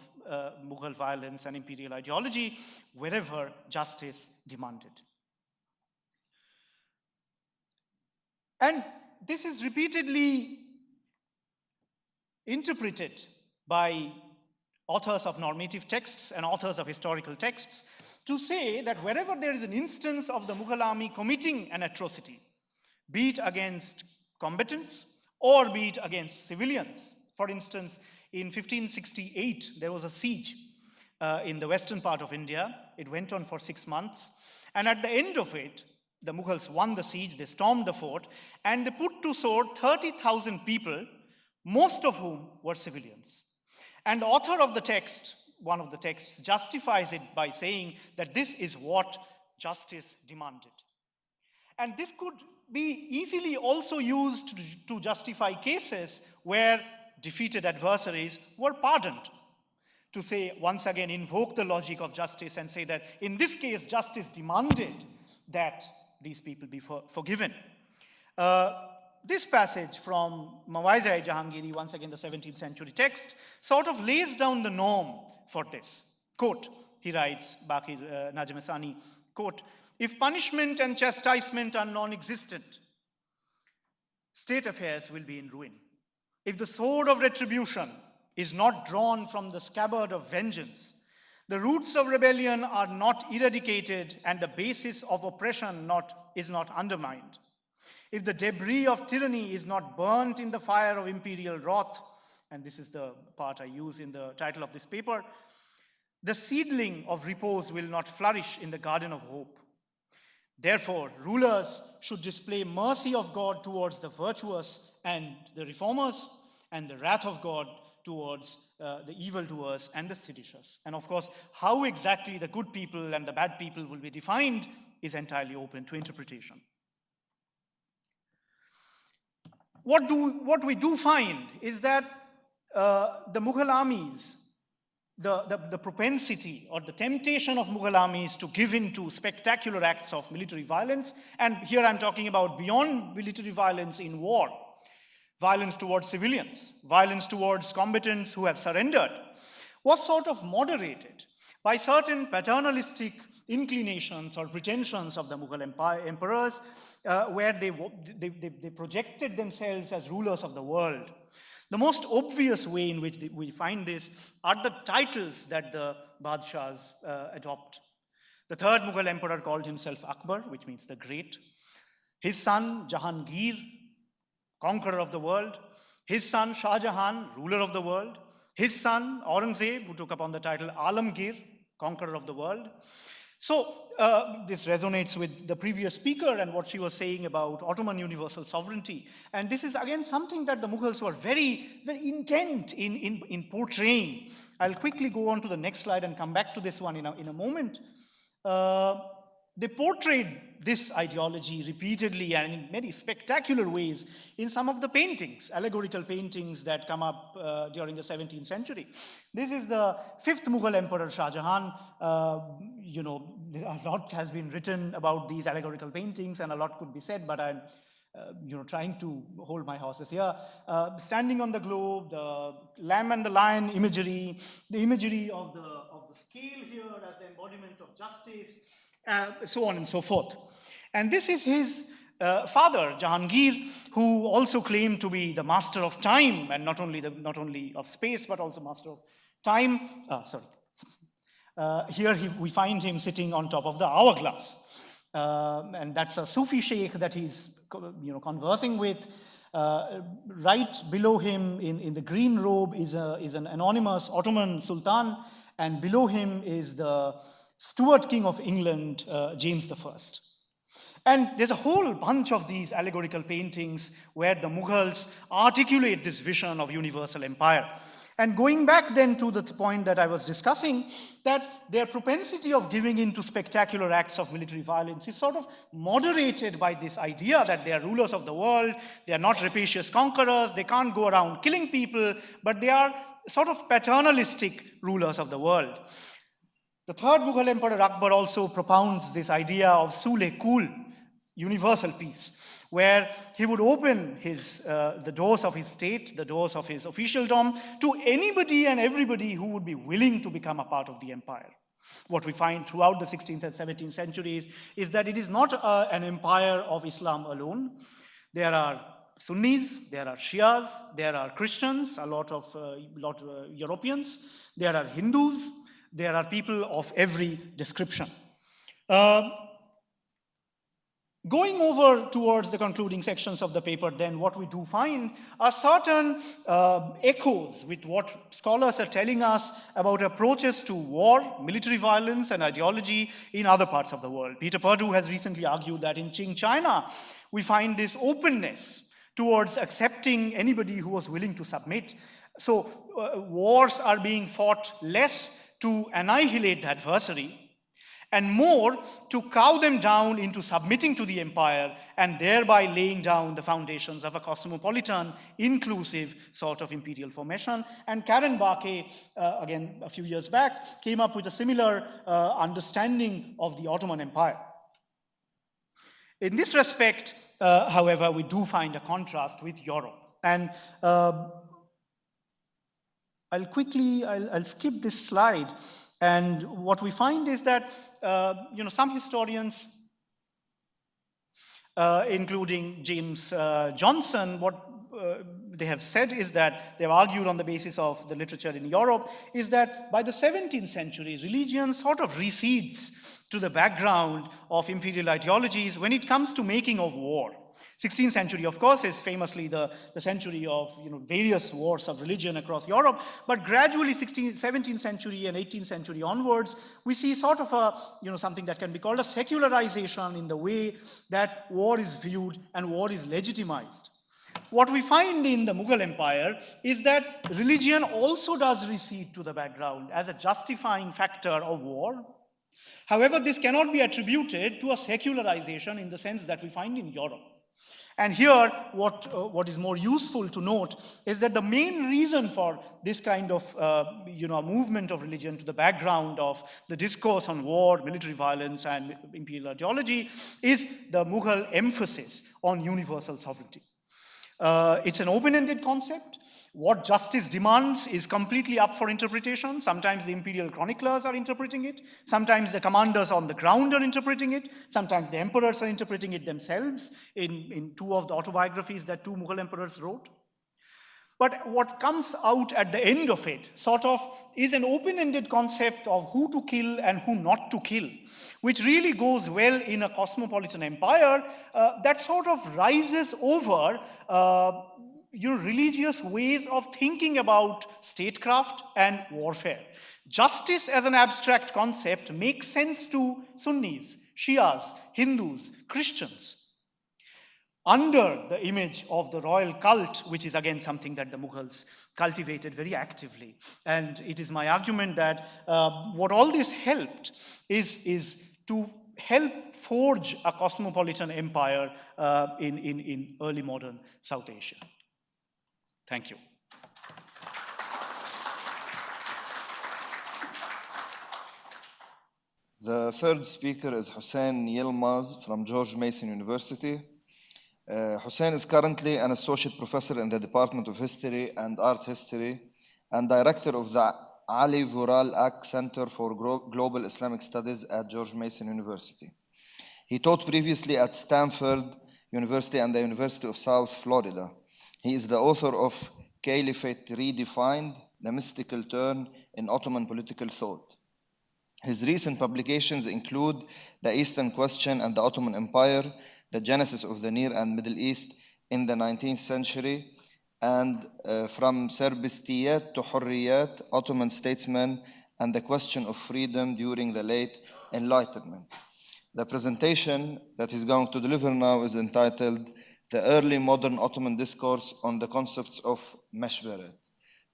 Mughal violence and imperial ideology, wherever justice demanded. And this is repeatedly interpreted by authors of normative texts and authors of historical texts to say that wherever there is an instance of the Mughal army committing an atrocity, be it against combatants or be it against civilians. For instance, in 1568, there was a siege in the western part of India. It went on for 6 months. And at the end of it, the Mughals won the siege, they stormed the fort, and they put to sword 30,000 people, most of whom were civilians. And the author of the text, one of the texts, justifies it by saying that this is what justice demanded. And this could be easily also used to justify cases where defeated adversaries were pardoned. To say, once again, invoke the logic of justice and say that in this case, justice demanded that these people be forgiven. This passage from Mawaiza-e Jahangiri, once again the 17th century text, sort of lays down the norm for this. Quote, he writes, Baqir Najm-e-Sani, quote, if punishment and chastisement are non-existent, state affairs will be in ruin. If the sword of retribution is not drawn from the scabbard of vengeance, the roots of rebellion are not eradicated and the basis of oppression is not undermined. If the debris of tyranny is not burnt in the fire of imperial wrath, and this is the part I use in the title of this paper, the seedling of repose will not flourish in the garden of hope. Therefore, rulers should display mercy of God towards the virtuous and the reformers, and the wrath of God towards the evildoers and the seditious. And of course, how exactly the good people and the bad people will be defined is entirely open to interpretation. What we do find is that the Mughal armies, the propensity or the temptation of Mughal armies to give in to spectacular acts of military violence, and here I'm talking about beyond military violence in war, violence towards civilians, violence towards combatants who have surrendered, was sort of moderated by certain paternalistic inclinations or pretensions of the Mughal emperors, where they projected themselves as rulers of the world. The most obvious way in which we find this are the titles that the Badshahs adopt. The third Mughal emperor called himself Akbar, which means the Great. His son Jahangir, conqueror of the world. His son Shah Jahan, ruler of the world. His son Aurangzeb, who took upon the title Alamgir, conqueror of the world. So this resonates with the previous speaker and what she was saying about Ottoman universal sovereignty. And this is again something that the Mughals were very, very intent in portraying. I'll quickly go on to the next slide and come back to this one in a moment. they portrayed this ideology repeatedly and in many spectacular ways in some of the paintings, allegorical paintings that come up during the 17th century. This is the 5th Mughal Emperor Shah Jahan. You know, a lot has been written about these allegorical paintings and a lot could be said, but I'm trying to hold my horses here. Standing on the globe, the lamb and the lion imagery, the imagery of the scale here as the embodiment of justice, so on and so forth. And this is his father, Jahangir, who also claimed to be the master of time, and not only of space, but also master of time. Here we find him sitting on top of the hourglass. And that's a Sufi sheikh that he's conversing with. Right below him in the green robe is an anonymous Ottoman Sultan, and below him is the Stuart King of England, James I. And there's a whole bunch of these allegorical paintings where the Mughals articulate this vision of universal empire. And going back then to the point that I was discussing, that their propensity of giving in to spectacular acts of military violence is sort of moderated by this idea that they are rulers of the world, they are not rapacious conquerors, they can't go around killing people, but they are sort of paternalistic rulers of the world. The 3rd Mughal Emperor Akbar also propounds this idea of Sule-Kul, universal peace, where he would open the doors of his state, the doors of his officialdom, to anybody and everybody who would be willing to become a part of the empire. What we find throughout the 16th and 17th centuries is that it is not an empire of Islam alone. There are Sunnis, there are Shias, there are Christians, a lot of Europeans, there are Hindus, there are people of every description. Going over towards the concluding sections of the paper, then what we do find are certain echoes with what scholars are telling us about approaches to war, military violence, and ideology in other parts of the world. Peter Perdue has recently argued that in Qing China, we find this openness towards accepting anybody who was willing to submit. So wars are being fought less to annihilate the adversary, and more to cow them down into submitting to the empire and thereby laying down the foundations of a cosmopolitan, inclusive sort of imperial formation. And Karen Barkey, again a few years back, came up with a similar understanding of the Ottoman Empire. In this respect, however, we do find a contrast with Europe. And I'll skip this slide. And what we find is that some historians, including James Johnson, what they have said is that they've argued on the basis of the literature in Europe is that by the 17th century, religion sort of recedes to the background of imperial ideologies when it comes to making of war. 16th century, of course, is famously the century of various wars of religion across Europe, but gradually 17th century and 18th century onwards, we see sort of a, something that can be called a secularization in the way that war is viewed and war is legitimized. What we find in the Mughal Empire is that religion also does recede to the background as a justifying factor of war. However, this cannot be attributed to a secularization in the sense that we find in Europe. And here, what is more useful to note is that the main reason for this kind of movement of religion to the background of the discourse on war, military violence, and imperial ideology is the Mughal emphasis on universal sovereignty. It's an open-ended concept. What justice demands is completely up for interpretation. Sometimes the imperial chroniclers are interpreting it. Sometimes the commanders on the ground are interpreting it. Sometimes the emperors are interpreting it themselves in two of the autobiographies that two Mughal emperors wrote. But what comes out at the end of it sort of is an open-ended concept of who to kill and who not to kill, which really goes well in a cosmopolitan empire that sort of rises over religious ways of thinking about statecraft and warfare. Justice as an abstract concept makes sense to Sunnis, Shias, Hindus, Christians, under the image of the royal cult, which is again something that the Mughals cultivated very actively. And it is my argument that what all this helped is to help forge a cosmopolitan empire in early modern South Asia. Thank you. The third speaker is Huseyin Yilmaz from George Mason University. Huseyin is currently an associate professor in the Department of History and Art History and director of the Ali Vural Ak Center for Global Islamic Studies at George Mason University. He taught previously at Stanford University and the University of South Florida. He is the author of Caliphate Redefined, The Mystical Turn in Ottoman Political Thought. His recent publications include The Eastern Question and the Ottoman Empire, The Genesis of the Near and Middle East in the 19th century, and From Serbistiyat to Hurriyat, Ottoman Statesmen and the Question of Freedom During the Late Enlightenment. The presentation that he's going to deliver now is entitled The Early Modern Ottoman Discourse on the Concepts of Meşveret.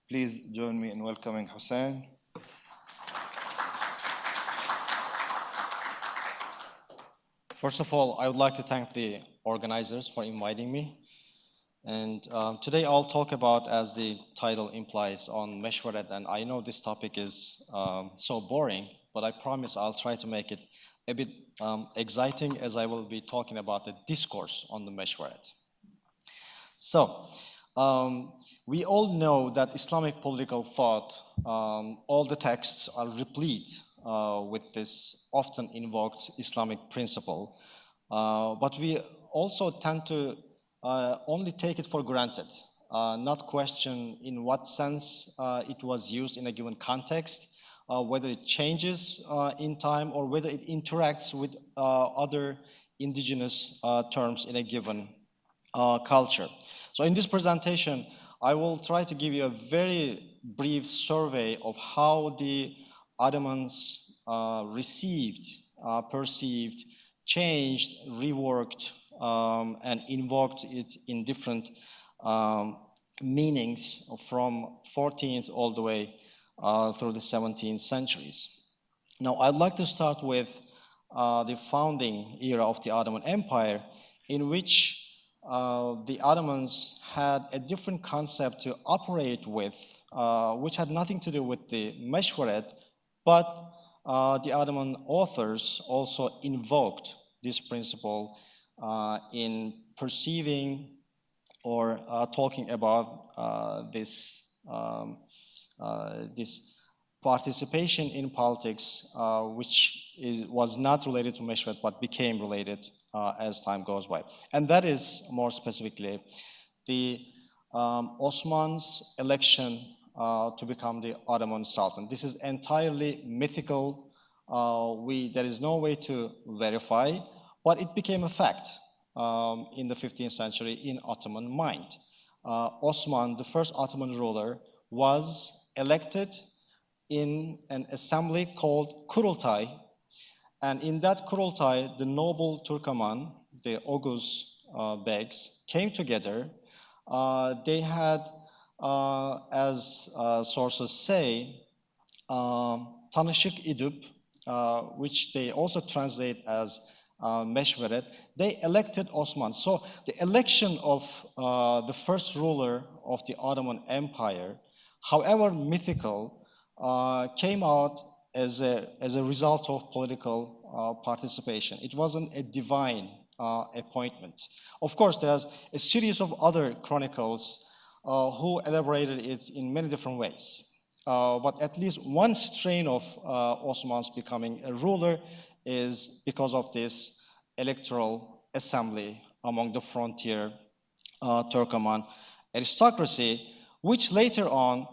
Please join me in welcoming Huseyin. First of all, I would like to thank the organizers for inviting me. And today I'll talk about, as the title implies, on Meşveret. And I know this topic is so boring, but I promise I'll try to make it a bit exciting, as I will be talking about the discourse on the Meşveret. So, we all know that Islamic political thought, all the texts are replete with this often invoked Islamic principle, but we also tend to only take it for granted, not question in what sense it was used in a given context, whether it changes in time or whether it interacts with other indigenous terms in a given culture. So in this presentation, I will try to give you a very brief survey of how the Ottomans received, perceived, changed, reworked, and invoked it in different meanings from 14th all the way through the 17th centuries. Now, I'd like to start with the founding era of the Ottoman Empire, in which the Ottomans had a different concept to operate with, which had nothing to do with the Meşveret, but the Ottoman authors also invoked this principle in perceiving or talking about this participation in politics, which was not related to Meşveret but became related as time goes by. And that is, more specifically, the Osmonds' election to become the Ottoman Sultan. This is entirely mythical. There is no way to verify, but it became a fact in the 15th century in Ottoman mind. Osman, the first Ottoman ruler, was elected in an assembly called Kurultay, and in that Kurultay, the noble Turkoman, the Oghuz begs, came together. They had, as sources say, Tanışık İdip, which they also translate as Meşveret. They elected Osman. So the election of the first ruler of the Ottoman Empire, however mythical, came out as a result of political participation. It wasn't a divine appointment. Of course, there's a series of other chronicles who elaborated it in many different ways. But at least one strain of Osmans becoming a ruler is because of this electoral assembly among the frontier Turkoman aristocracy, which later on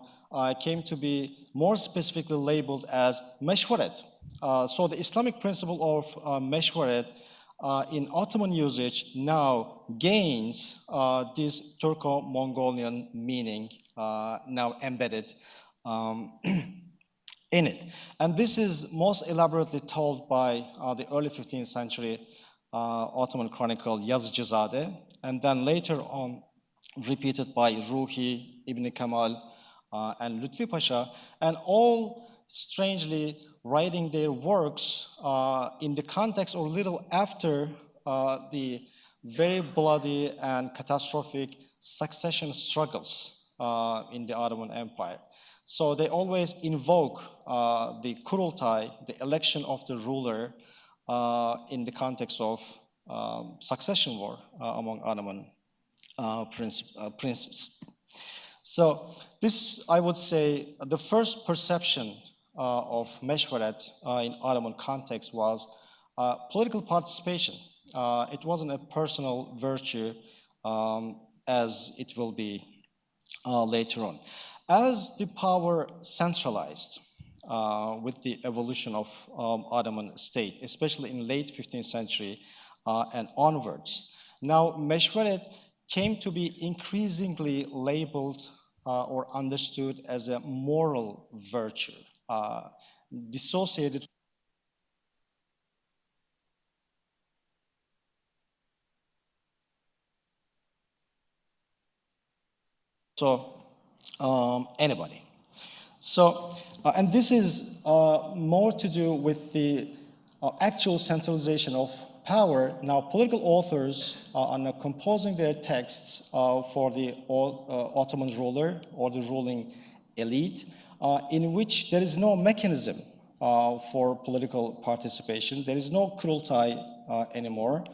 came to be more specifically labeled as Meşveret. So the Islamic principle of Meşveret in Ottoman usage now gains this Turco-Mongolian meaning now embedded in it. And this is most elaborately told by the early 15th century Ottoman chronicle Yazıcızade, and then later on repeated by Ruhi, Ibn Kemal, and Lütfi Pasha, and all strangely writing their works in the context or little after the very bloody and catastrophic succession struggles in the Ottoman Empire. So they always invoke the Kurultay, the election of the ruler, in the context of succession war among Ottoman princes. So this, I would say, the first perception of Meşveret in Ottoman context was political participation. It wasn't a personal virtue as it will be later on. As the power centralized with the evolution of Ottoman state, especially in late 15th century and onwards, now Meşveret came to be increasingly labeled or understood as a moral virtue, dissociated anybody. So, and this is more to do with the actual centralization of power. Now, political authors are now composing their texts for the Ottoman ruler or the ruling elite, in which there is no mechanism for political participation. There is no Kurultay anymore.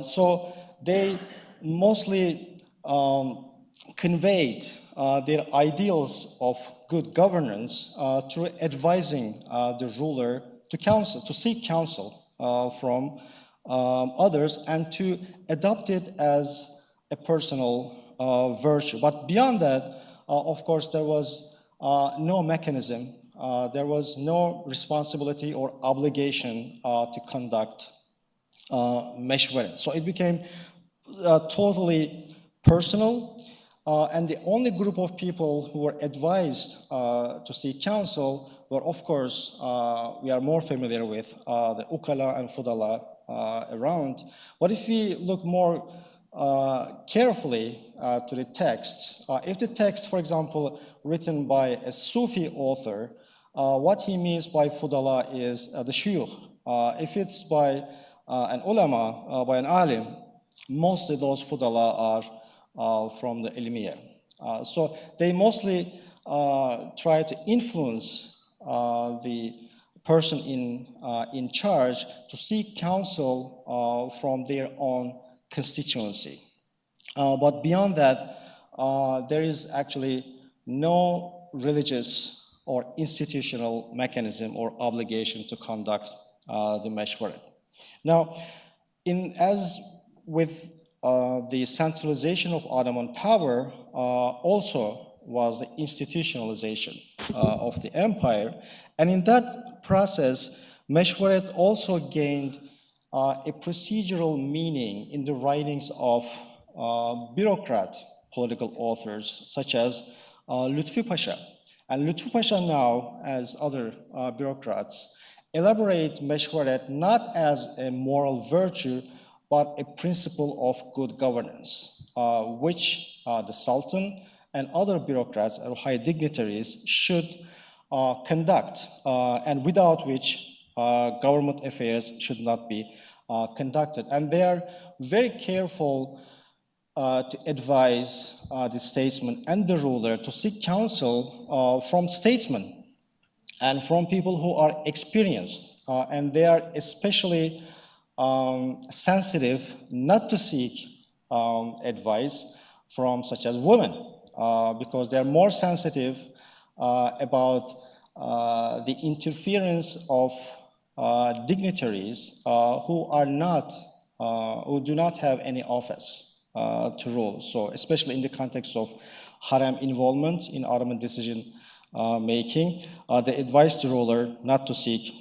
So they mostly conveyed their ideals of good governance through advising the ruler to seek counsel from others and to adopt it as a personal virtue. But beyond that, of course, there was no mechanism, there was no responsibility or obligation to conduct Meşveret. So it became totally personal, and the only group of people who were advised to seek counsel were, of course, we are more familiar with the Ukala and Fudala around. But if we look more carefully to the texts, if the text, for example, written by a Sufi author, what he means by Fudala is the shuyukh. If it's by an ulama, by an alim, mostly those Fudala are from the ilmiya. So they mostly try to influence the person in charge to seek counsel from their own constituency. But beyond that, there is actually no religious or institutional mechanism or obligation to conduct the Meşveret. Now, as with the centralization of Ottoman power, also was the institutionalization of the empire. And in that process, Meşveret also gained a procedural meaning in the writings of bureaucrat political authors, such as Lütfü Paşa. And Lütfü Paşa now, as other bureaucrats, elaborate Meşveret not as a moral virtue, but a principle of good governance, which the Sultan and other bureaucrats or high dignitaries should conduct, and without which government affairs should not be conducted. And they are very careful to advise the statesman and the ruler to seek counsel from statesmen and from people who are experienced, and they are especially sensitive not to seek advice from such as women, because they're more sensitive about the interference of dignitaries who do not have any office to rule. So especially in the context of harem involvement in Ottoman decision making, they advise the ruler not to seek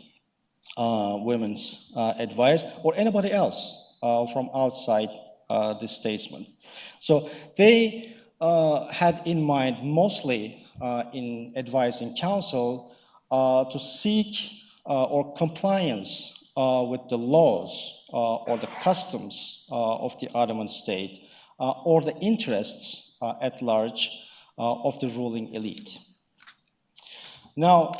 women's advice or anybody else from outside the statesman. So they had in mind mostly in advising counsel to seek or compliance with the laws or the customs of the Ottoman state or the interests at large of the ruling elite. Now,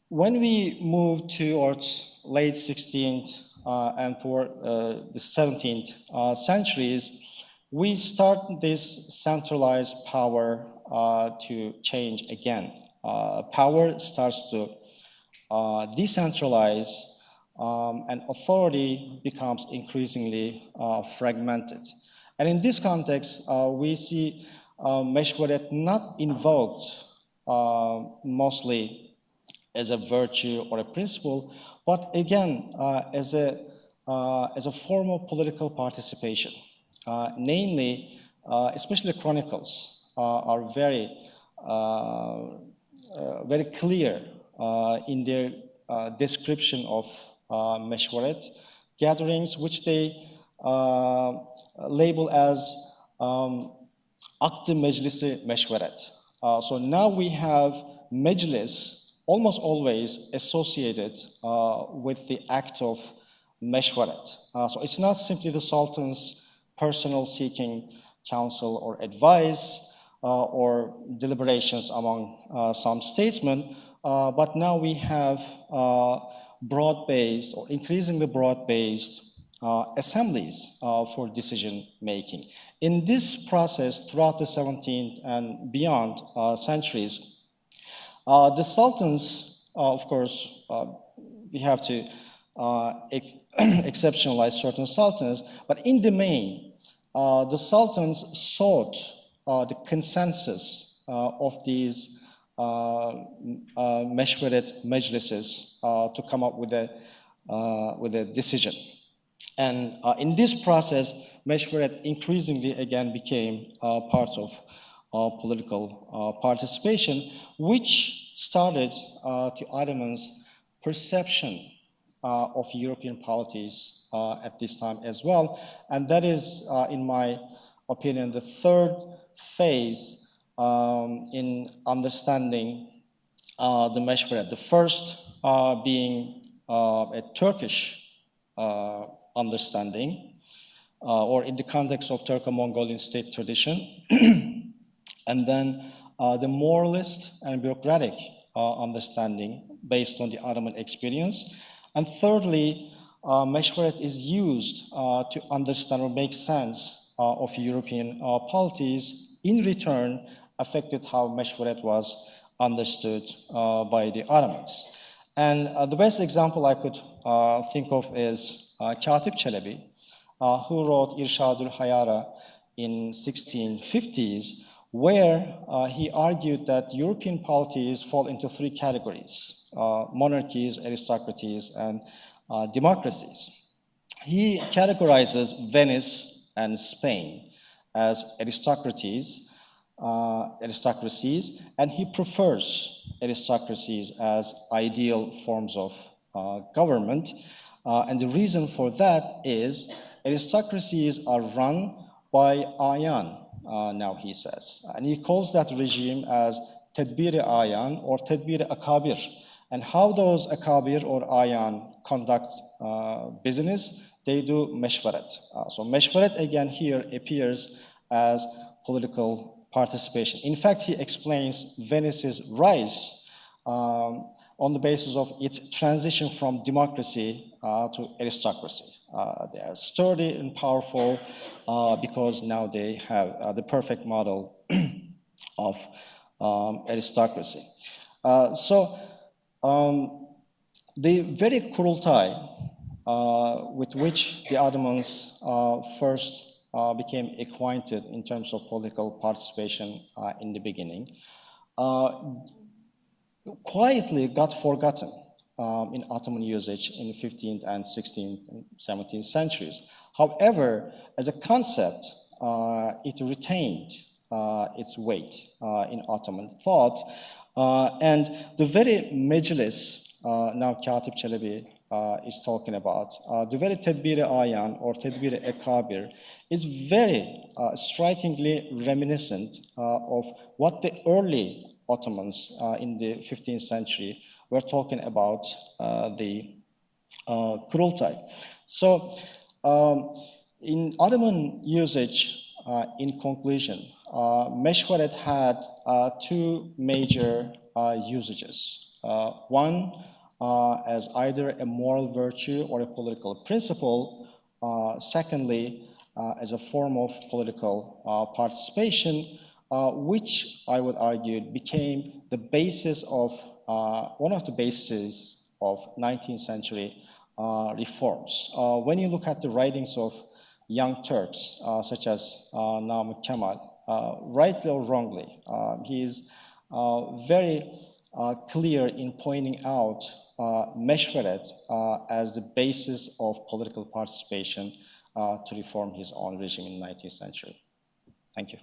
when we move towards late 16th and for the 17th centuries, we start this centralized power to change again. Power starts to decentralize and authority becomes increasingly fragmented. And in this context, we see Meşveret not invoked mostly as a virtue or a principle, but again as a form of political participation. Namely, especially the chronicles are very clear in their description of Meşveret gatherings, which they label as Akd-ı Meclisi Meşveret. So now we have Meclis almost always associated with the act of Meşveret. So it's not simply the Sultan's personal seeking counsel or advice or deliberations among some statesmen, but now we have broad-based or increasingly broad-based assemblies for decision making. In this process, throughout the 17th and beyond centuries, the sultans, of course, we have to exceptionalize certain sultans, but in the main, the sultans sought the consensus of these Meşveret meclises to come up with a decision. And in this process, Meşveret increasingly again became part of political participation, which started to Ottomans' perception of European polities at this time as well. And that is, in my opinion, the third phase in understanding the Meşveret. The first being a Turkish understanding, or in the context of Turco-Mongolian state tradition, and then the moralist and bureaucratic understanding based on the Ottoman experience. And thirdly, Meşveret is used to understand or make sense of European polities, in return affected how Meşveret was understood by the Ottomans. And the best example I could think of is Katip Çelebi, who wrote İrşadül Hayara in 1650s, where he argued that European polities fall into three categories: monarchies, aristocracies, and democracies. He categorizes Venice and Spain as aristocracies, and he prefers aristocracies as ideal forms of government. And the reason for that is aristocracies are run by ayan, now he says. And he calls that regime as tedbir-i ayan or tedbir-i akabir. And how those akabir or ayan conduct business, they do meşveret. So meşveret again here appears as political participation. In fact, he explains Venice's rise on the basis of its transition from democracy to aristocracy. They are sturdy and powerful because now they have the perfect model of aristocracy. The very Kurultay with which the Ottomans first became acquainted in terms of political participation in the beginning, quietly got forgotten in Ottoman usage in the 15th and 16th and 17th centuries. However, as a concept, it retained its weight in Ottoman thought, and the very meclis now Katip Çelebi is talking about, the very tedbir-i ayan or tedbir-i ekabir is very strikingly reminiscent of what the early Ottomans in the 15th century were talking about the Kurultay. So in Ottoman usage, in conclusion, Meşveret had two major usages. One, as either a moral virtue or a political principle. Secondly, as a form of political participation, which I would argue became the basis of, one of the bases of 19th century reforms. When you look at the writings of young Turks, such as Namık Kemal, rightly or wrongly, he is very clear in pointing out Meşveret as the basis of political participation to reform his own regime in the 19th century. Thank you.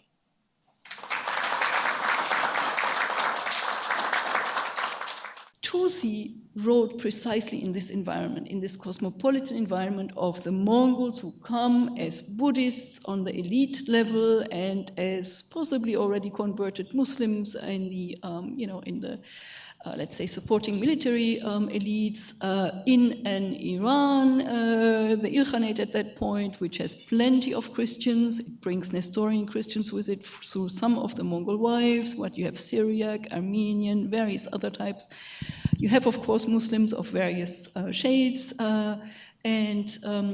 Tusi wrote precisely in this environment, in this cosmopolitan environment of the Mongols who come as Buddhists on the elite level and as possibly already converted Muslims in the, let's say, supporting military elites in an Iran, the Ilkhanate at that point, which has plenty of Christians. It brings Nestorian Christians with it through some of the Mongol wives. What you have Syriac, Armenian, various other types. You have, of course, Muslims of various shades, and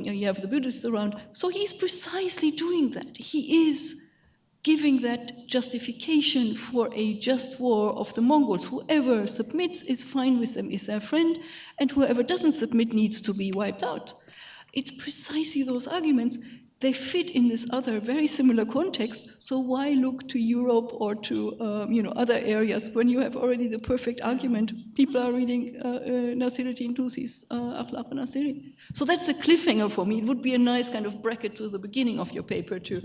you have the Buddhists around. So he's precisely doing that. He is giving that justification for a just war of the Mongols. Whoever submits is fine with them, is their friend, and whoever doesn't submit needs to be wiped out. It's precisely those arguments. They fit in this other very similar context, so why look to Europe or to other areas when you have already the perfect argument? People are reading Nasiruddin Tusi's Akhlaq al-Nasiri. So that's a cliffhanger for me. It would be a nice kind of bracket to the beginning of your paper to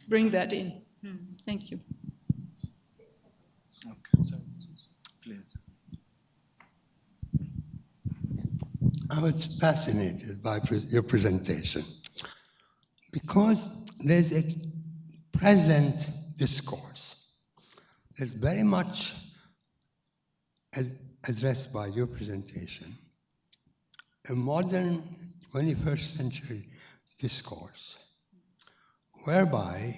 bring that in. Thank you. Okay, so please. I was fascinated by your presentation because there's a present discourse that's very much addressed by your presentation, a modern 21st century discourse, whereby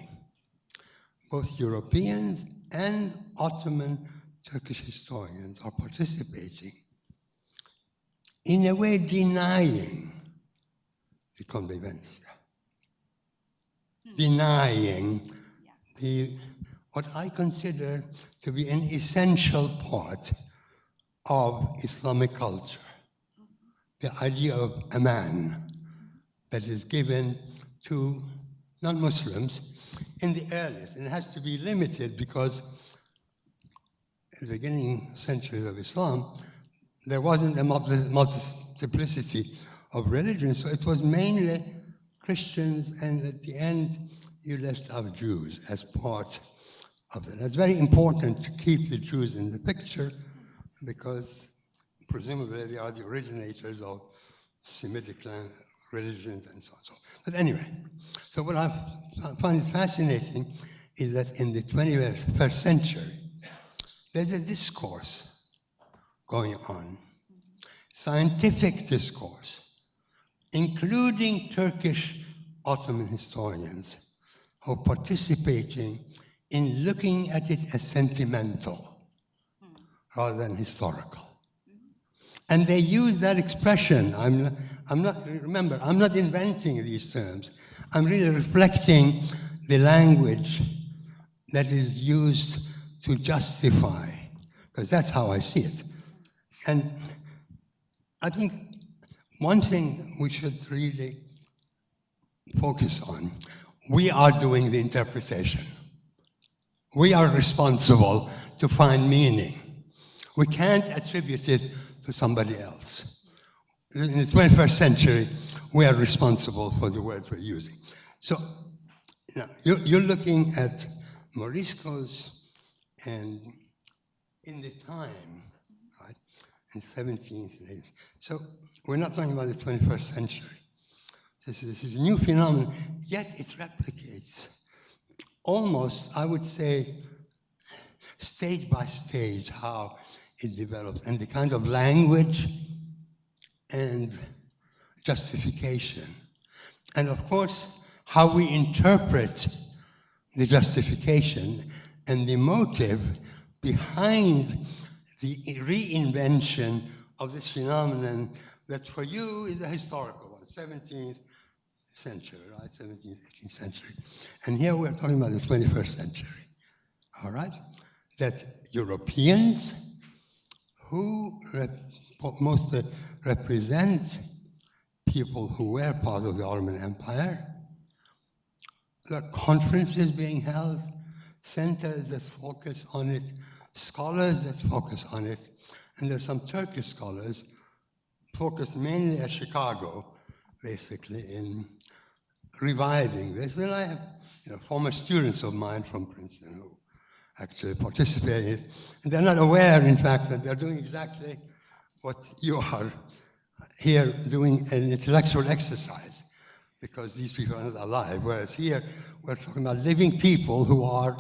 both Europeans and Ottoman Turkish historians are participating, in a way denying the convivencia, denying what I consider to be an essential part of Islamic culture, the idea of a man that is given to non-Muslims in the earliest, and it has to be limited because in the beginning centuries of Islam, there wasn't a multiplicity of religions, so it was mainly Christians, and at the end, you left out Jews as part of it. It's very important to keep the Jews in the picture because presumably they are the originators of Semitic religions and so on. But anyway, so what I find fascinating is that in the 21st century, there's a discourse going on, scientific discourse, including Turkish Ottoman historians who are participating in looking at it as sentimental rather than historical. And they use that expression. Remember, I'm not inventing these terms. I'm really reflecting the language that is used to justify, because that's how I see it. And I think one thing we should really focus on, we are doing the interpretation. We are responsible to find meaning. We can't attribute it to somebody else. In the 21st century, we are responsible for the words we're using. So, you're looking at Moriscos, and in the time, right, in 17th and 18th. So we're not talking about the 21st century. This is a new phenomenon, yet it replicates almost, I would say, stage by stage how it developed, and the kind of language and justification. And of course, how we interpret the justification and the motive behind the reinvention of this phenomenon that for you is a historical one, 17th century, right? 17th, 18th century. And here we're talking about the 21st century, all right? That Europeans who mostly represent people who were part of the Ottoman Empire. There are conferences being held, centers that focus on it, scholars that focus on it, and there's some Turkish scholars focused mainly at Chicago, basically, in reviving this. And I have former students of mine from Princeton who actually participated, and they're not aware, in fact, that they're doing exactly what you are here doing, an intellectual exercise, because these people are not alive, whereas here we're talking about living people who are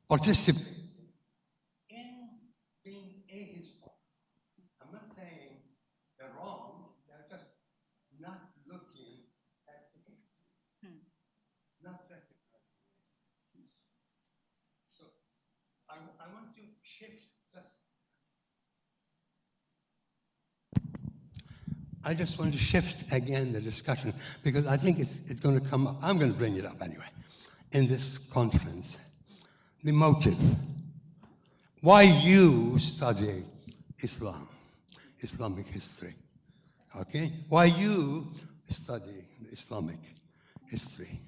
participating in being ahistorical. I'm not saying they're wrong, they're just not looking at the history, not recognizing the history. So I want to shift just. I just want to shift again the discussion, because I think it's going to come up. I'm going to bring it up anyway in this conference. The motive. Why you study Islam, Islamic history, okay? Why you study Islamic history.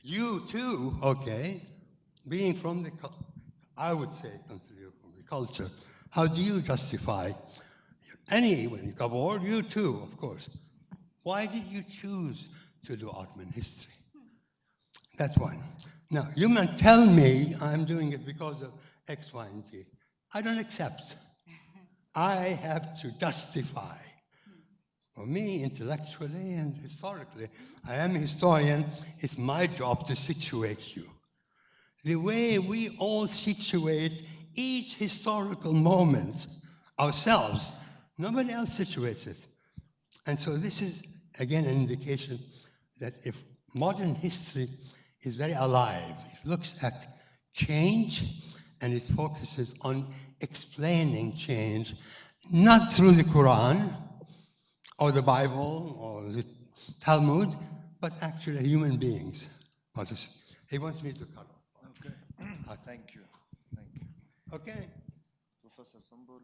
You too, okay, being from the, I would say, consider from the culture, how do you justify when you come aboard, you too, of course. Why did you choose to do Ottoman history? That's one. Now, you might tell me I'm doing it because of X, Y, and Z. I don't accept. I have to justify. For me, intellectually and historically, I am a historian. It's my job to situate you. The way we all situate each historical moment ourselves, nobody else situates it. And so this is, again, an indication that if modern history is very alive, it looks at change and it focuses on explaining change, not through the Quran or the Bible or the Talmud, but actually human beings. He wants me to cut off. Okay. Thank you. Thank you. Okay. Professor Sambul.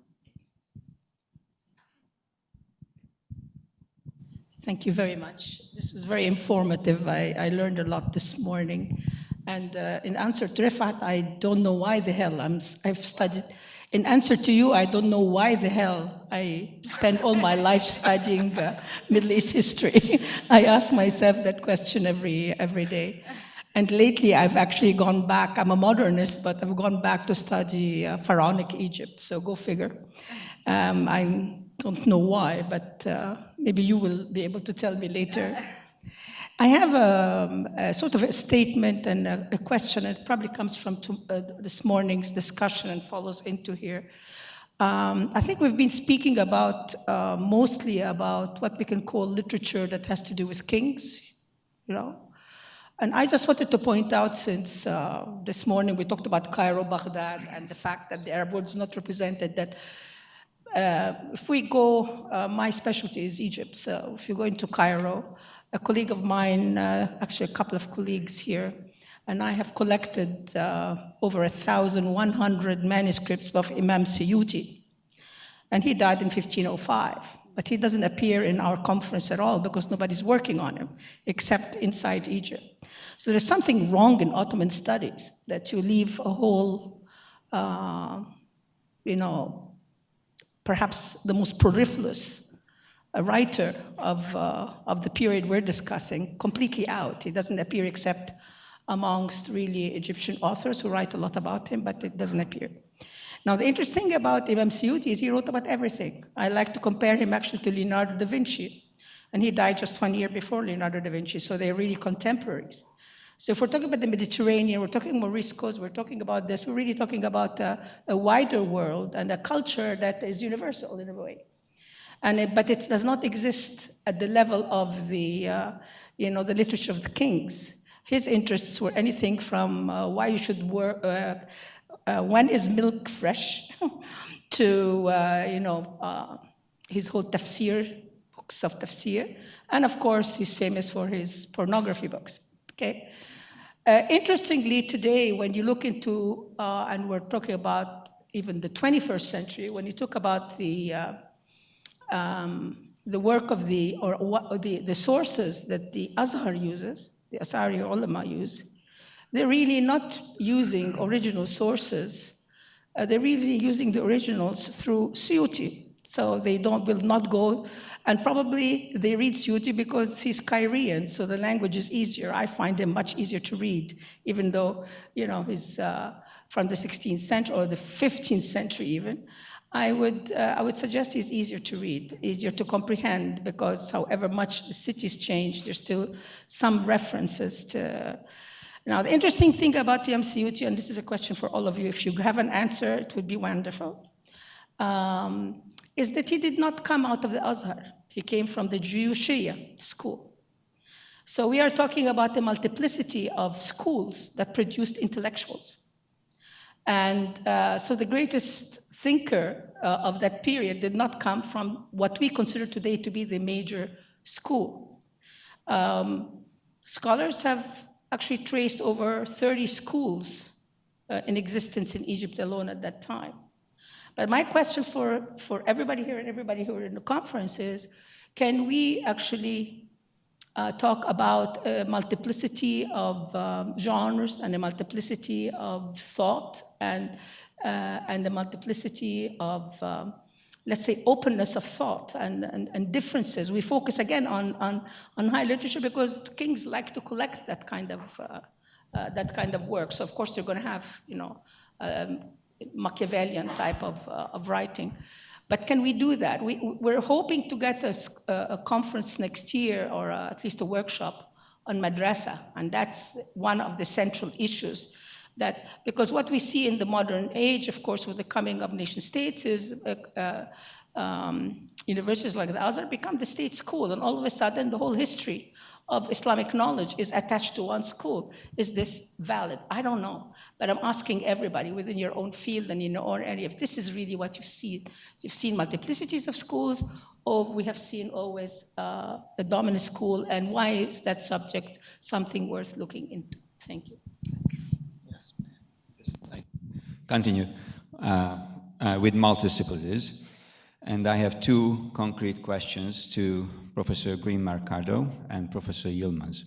Thank you very much. This was very informative. I learned a lot this morning. And in answer to Rifat, I don't know why the hell I've studied. In answer to you, I don't know why the hell I spent all my life studying Middle East history. I ask myself that question every day. And lately, I've actually gone back. I'm a modernist, but I've gone back to study Pharaonic Egypt. So go figure. I don't know why, but maybe you will be able to tell me later. I have a sort of a statement and a question. It probably comes from this morning's discussion and follows into here. I think we've been speaking about mostly about what we can call literature that has to do with kings, And I just wanted to point out, since this morning we talked about Cairo, Baghdad, and the fact that the Arab world is not represented, that if we go, my specialty is Egypt. So if you go into Cairo, a colleague of mine, actually a couple of colleagues here, and I have collected over 1,100 manuscripts of Imam Suyuti. And he died in 1505. But he doesn't appear in our conference at all because nobody's working on him, except inside Egypt. So there's something wrong in Ottoman studies, that you leave a whole, perhaps the most prolific writer of the period we're discussing completely out. He doesn't appear except amongst really Egyptian authors who write a lot about him, but it doesn't appear. Now, the interesting thing about Imam Suyuti is he wrote about everything. I like to compare him actually to Leonardo da Vinci, and he died just 1 year before Leonardo da Vinci, so they're really contemporaries. So if we're talking about the Mediterranean, we're talking Moriscos, we're talking about this, we're really talking about a wider world and a culture that is universal in a way. But it does not exist at the level of the literature of the kings. His interests were anything from why you should work, when is milk fresh, to, his whole tafsir, books of tafsir. And of course, he's famous for his pornography books, okay? Interestingly, today, when you look into, and we're talking about even the 21st century, when you talk about the work of the sources that the Azhar uses, the Asari ulama use, they're really not using original sources. They're really using the originals through Suyuti. So they will not go, and probably they read Suyuti because he's Cairene, so the language is easier. I find him much easier to read, even though, he's from the 16th century or the 15th century even. I would suggest he's easier to read, easier to comprehend, because however much the cities change, there's still some references to. Now, the interesting thing about Imam Suyuti, and this is a question for all of you, if you have an answer, it would be wonderful, is that he did not come out of the Azhar. He came from the Juyushiyya school. So we are talking about the multiplicity of schools that produced intellectuals. And so the greatest thinker of that period did not come from what we consider today to be the major school. Scholars have actually traced over 30 schools in existence in Egypt alone at that time. But my question for everybody here and everybody who are in the conference is, can we actually talk about a multiplicity of genres and a multiplicity of thought and a multiplicity of, let's say, openness of thought and differences? We focus again on high literature because kings like to collect that kind of work. So of course they're going to have, Machiavellian type of writing. But can we do that? We're hoping to get a conference next year, or at least a workshop on madrasa, and that's one of the central issues. Because what we see in the modern age, of course, with the coming of nation states, is universities like the Azhar become the state school, and all of a sudden the whole history of Islamic knowledge is attached to one school. Is this valid? I don't know, but I'm asking everybody within your own field and in your own area if this is really what you've seen. You've seen multiplicities of schools, or we have seen always a dominant school, and why is that subject something worth looking into? Thank you. Yes, please. Continue with multidisciplinaries. And I have two concrete questions to Professor Green-Mercado and Professor Yilmaz.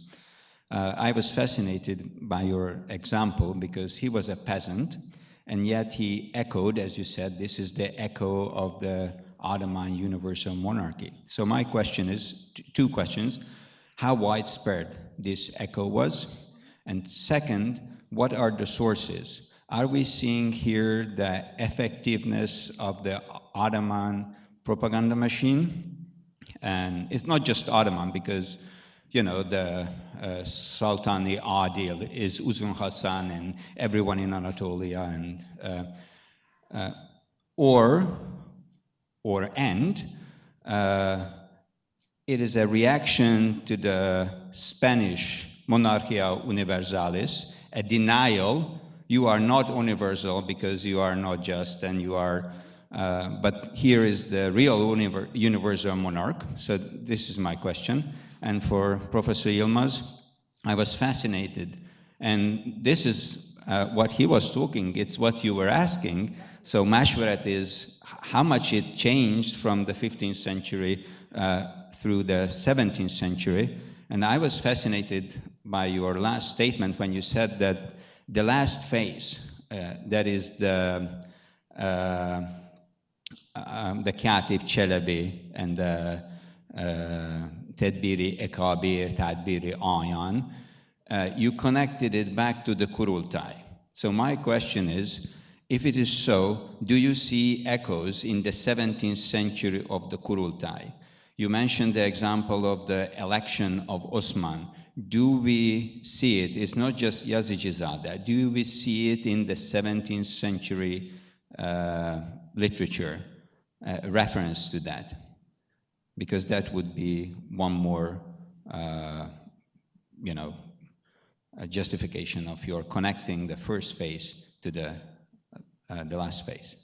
I was fascinated by your example because he was a peasant, and yet he echoed, as you said, this is the echo of the Ottoman universal monarchy. So my question is, two questions: how widespread this echo was? And second, what are the sources? Are we seeing here the effectiveness of the Ottoman propaganda machine? And it's not just Ottoman, because, the Sultan Adil is Uzun Hasan and everyone in Anatolia, and it is a reaction to the Spanish Monarchia Universalis, a denial. You are not universal because you are not just, and you are, but here is the real universal monarch. So this is my question. And for Professor Yilmaz, I was fascinated. And this is what he was talking, it's what you were asking. So Meşveret is how much it changed from the 15th century through the 17th century. And I was fascinated by your last statement when you said that the last phase, that is the Katib Çelebi and the Tedbiri Ekabir, Tedbiri Ayan, you connected it back to the Kurultai. So my question is, if it is so, do you see echoes in the 17th century of the Kurultai? You mentioned the example of the election of Osman. Do we see it? It's not just Yazıcızade. Do we see it in the 17th century literature, reference to that? Because that would be one more, a justification of your connecting the first phase to the last phase.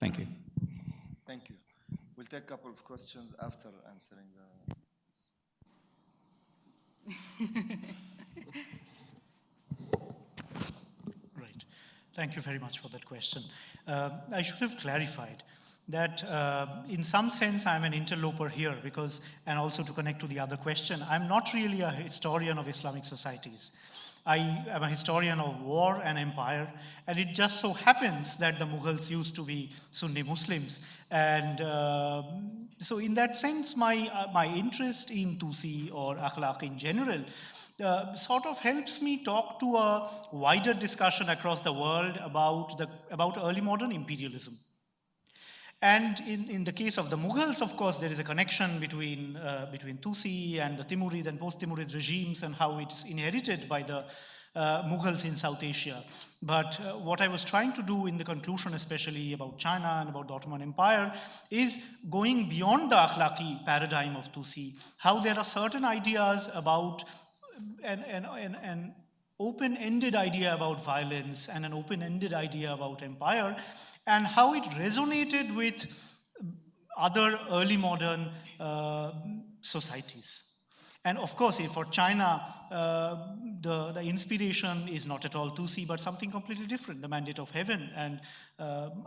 Thank you. take a couple of questions after answering the... Right. Thank you very much for that question. I should have clarified that in some sense I'm an interloper here because, and also to connect to the other question, I'm not really a historian of Islamic societies. I am a historian of war and empire, and it just so happens that the Mughals used to be Sunni Muslims. And so in that sense, my interest in Tusi or akhlaq in general sort of helps me talk to a wider discussion across the world about early modern imperialism. And in the case of the Mughals, of course, there is a connection between Tusi and the Timurid and post-Timurid regimes and how it's inherited by the Mughals in South Asia. But what I was trying to do in the conclusion, especially about China and about the Ottoman Empire, is going beyond the akhlaqi paradigm of Tusi, how there are certain ideas about an open-ended idea about violence and an open-ended idea about empire, and how it resonated with other early modern societies. And of course, for China, the inspiration is not at all Tusi, but something completely different, the mandate of heaven. And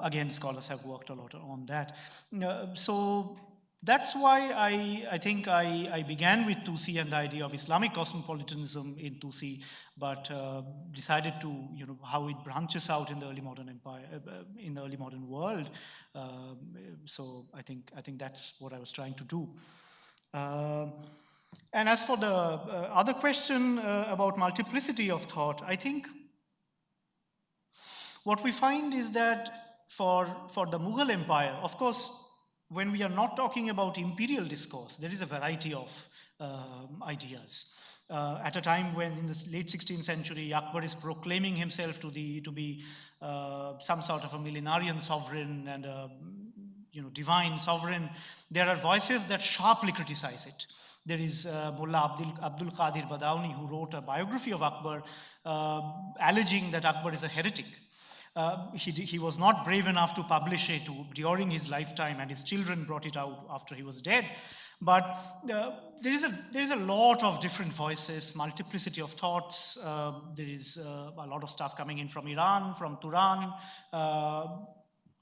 again, scholars have worked a lot on that. So that's why I think I began with Tusi and the idea of Islamic cosmopolitanism in Tusi, but decided to, how it branches out in the early modern empire, in the early modern world. So I think that's what I was trying to do. And as for the other question about multiplicity of thought, I think what we find is that for the Mughal Empire, of course, when we are not talking about imperial discourse, there is a variety of ideas. At a time when in the late 16th century, Akbar is proclaiming himself to be some sort of a millenarian sovereign and a divine sovereign, there are voices that sharply criticize it. There is Mullah Abdul Qadir Badauni, who wrote a biography of Akbar, alleging that Akbar is a heretic. He was not brave enough to publish it during his lifetime, and his children brought it out after he was dead. But there is a lot of different voices, multiplicity of thoughts. There is a lot of stuff coming in from Iran, from Turan.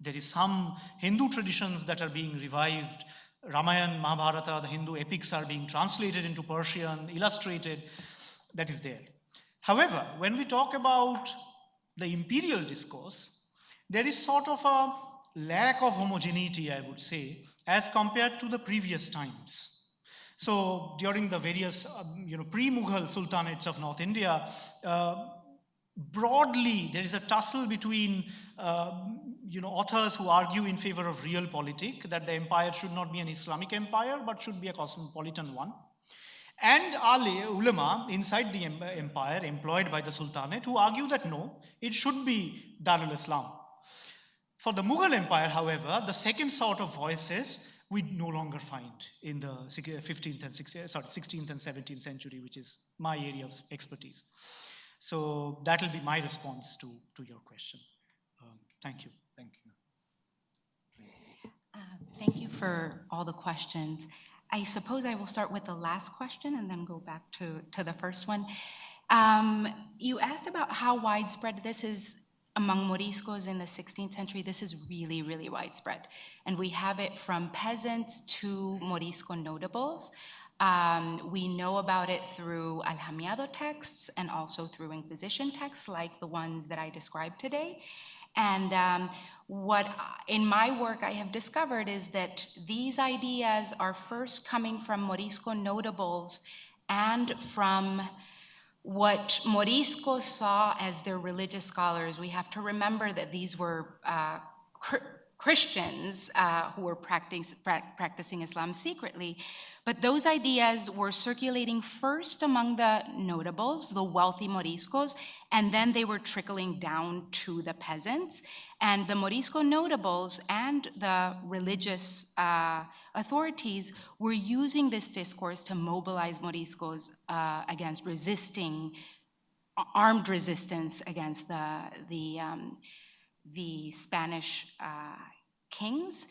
There is some Hindu traditions that are being revived. Ramayana, Mahabharata, the Hindu epics are being translated into Persian, illustrated. That is there. However, when we talk about the imperial discourse, there is sort of a lack of homogeneity, I would say, as compared to the previous times. So during the various pre-Mughal sultanates of North India, broadly there is a tussle between authors who argue in favor of realpolitik, that the empire should not be an Islamic empire but should be a cosmopolitan one, and ulama inside the empire employed by the sultanate who argue that no, it should be Darul Islam. For the Mughal Empire, however, the second sort of voices we no longer find in the 16th and 17th century, which is my area of expertise. So that will be my response to your question. Thank you. Thank you. Please. Thank you for all the questions. I suppose I will start with the last question and then go back to the first one. You asked about how widespread this is among Moriscos in the 16th century. This is really, really widespread. And we have it from peasants to Morisco notables. We know about it through Alhamiado texts and also through Inquisition texts like the ones that I described today. And what in my work I have discovered is that these ideas are first coming from Morisco notables and from what Moriscos saw as their religious scholars. We have to remember that these were Christians who were practicing Islam secretly. But those ideas were circulating first among the notables, the wealthy Moriscos, and then they were trickling down to the peasants. And the Morisco notables and the religious authorities were using this discourse to mobilize Moriscos against armed resistance against the Spanish kings.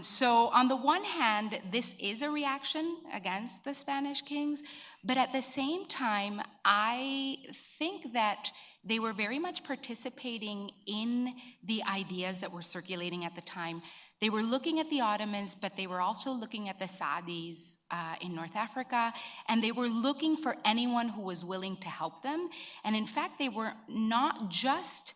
So on the one hand, this is a reaction against the Spanish kings, but at the same time, I think that they were very much participating in the ideas that were circulating at the time. They were looking at the Ottomans, but they were also looking at the Saudis in North Africa, and they were looking for anyone who was willing to help them. And in fact, they were not just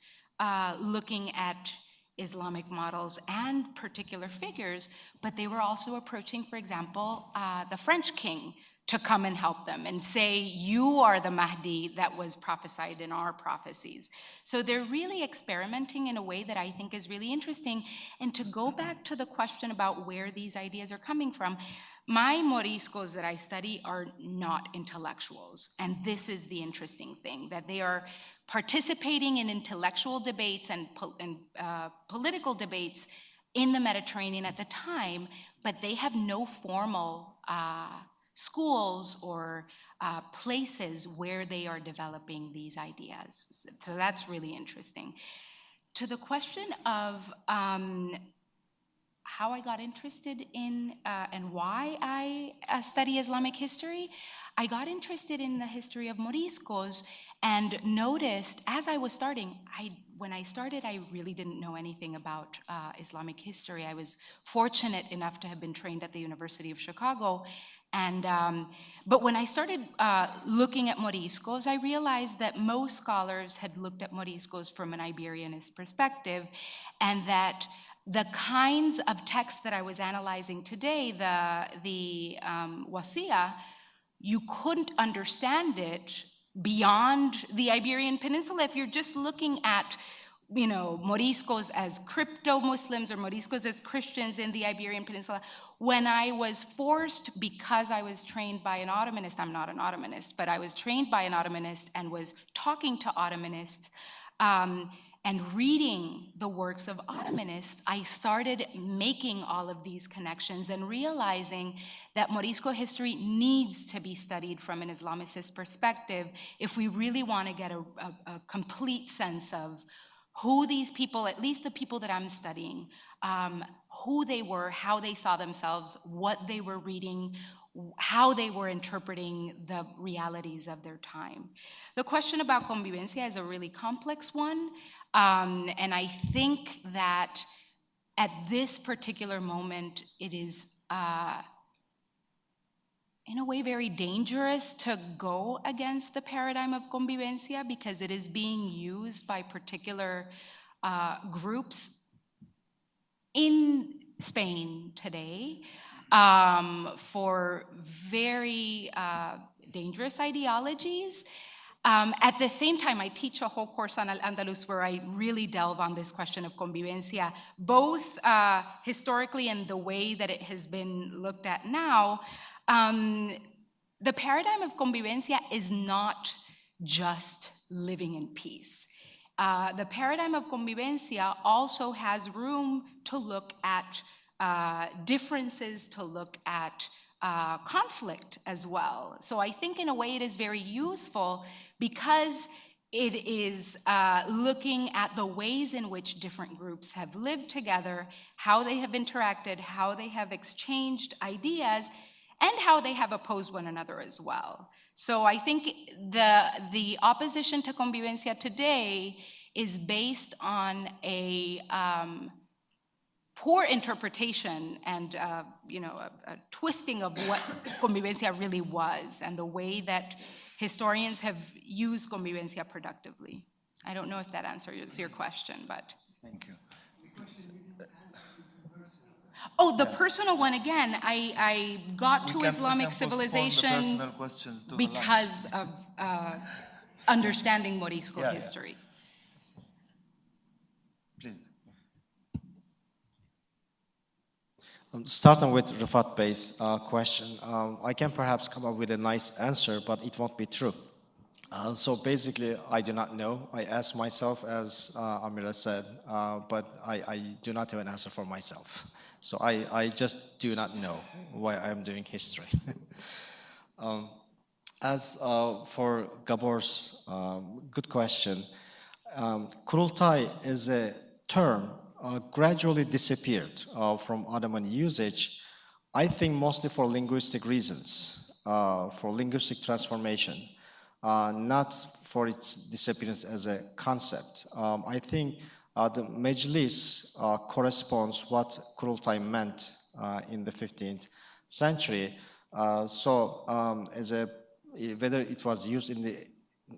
looking at Islamic models and particular figures, but they were also approaching, for example, the French king to come and help them and say, you are the Mahdi that was prophesied in our prophecies. So they're really experimenting in a way that I think is really interesting. And to go back to the question about where these ideas are coming from, my Moriscos that I study are not intellectuals. And this is the interesting thing, that they are participating in intellectual debates and political debates in the Mediterranean at the time, but they have no formal schools or places where they are developing these ideas. So that's really interesting. To the question of how I got interested in and why I study Islamic history, I got interested in the history of Moriscos and noticed as I was starting, when I started, I really didn't know anything about Islamic history. I was fortunate enough to have been trained at the University of Chicago. And, but when I started looking at Moriscos, I realized that most scholars had looked at Moriscos from an Iberianist perspective, and that the kinds of texts that I was analyzing today, the Wasiya, you couldn't understand it beyond the Iberian Peninsula if you're just looking at, you know, Moriscos as crypto-Muslims or Moriscos as Christians in the Iberian Peninsula. When I was forced, because I was trained by an Ottomanist, I'm not an Ottomanist, but I was trained by an Ottomanist and was talking to Ottomanists and reading the works of Ottomanists, I started making all of these connections and realizing that Morisco history needs to be studied from an Islamicist perspective if we really want to get a complete sense of who these people, at least the people that I'm studying, who they were, how they saw themselves, what they were reading, how they were interpreting the realities of their time. The question about convivencia is a really complex one, and I think that at this particular moment, it is in a way very dangerous to go against the paradigm of convivencia because it is being used by particular groups in Spain today for very dangerous ideologies. At the same time, I teach a whole course on Al-Andalus where I really delve on this question of convivencia, both historically and the way that it has been looked at now. The paradigm of convivencia is not just living in peace. The paradigm of convivencia also has room to look at differences, to look at conflict as well. So I think in a way it is very useful because it is looking at the ways in which different groups have lived together, how they have interacted, how they have exchanged ideas, and how they have opposed one another as well. So I think the opposition to convivencia today is based on a poor interpretation and a twisting of what convivencia really was and the way that historians have used convivencia productively. I don't know if that answers your question, but. Thank you. Oh, the personal one, again, I got to Islamic civilization because of understanding Morisco history. Please. Starting with Rafat Bey's question, I can perhaps come up with a nice answer, but it won't be true. So basically, I do not know. I asked myself, as Amira said, but I do not have an answer for myself. So I just do not know why I'm doing history. As for Gabor's good question, Kurultay is a term gradually disappeared from Ottoman usage, I think mostly for linguistic reasons, for linguistic transformation, not for its disappearance as a concept. I think the Mejlis corresponds what Kurultay meant in the 15th century. Whether it was used in the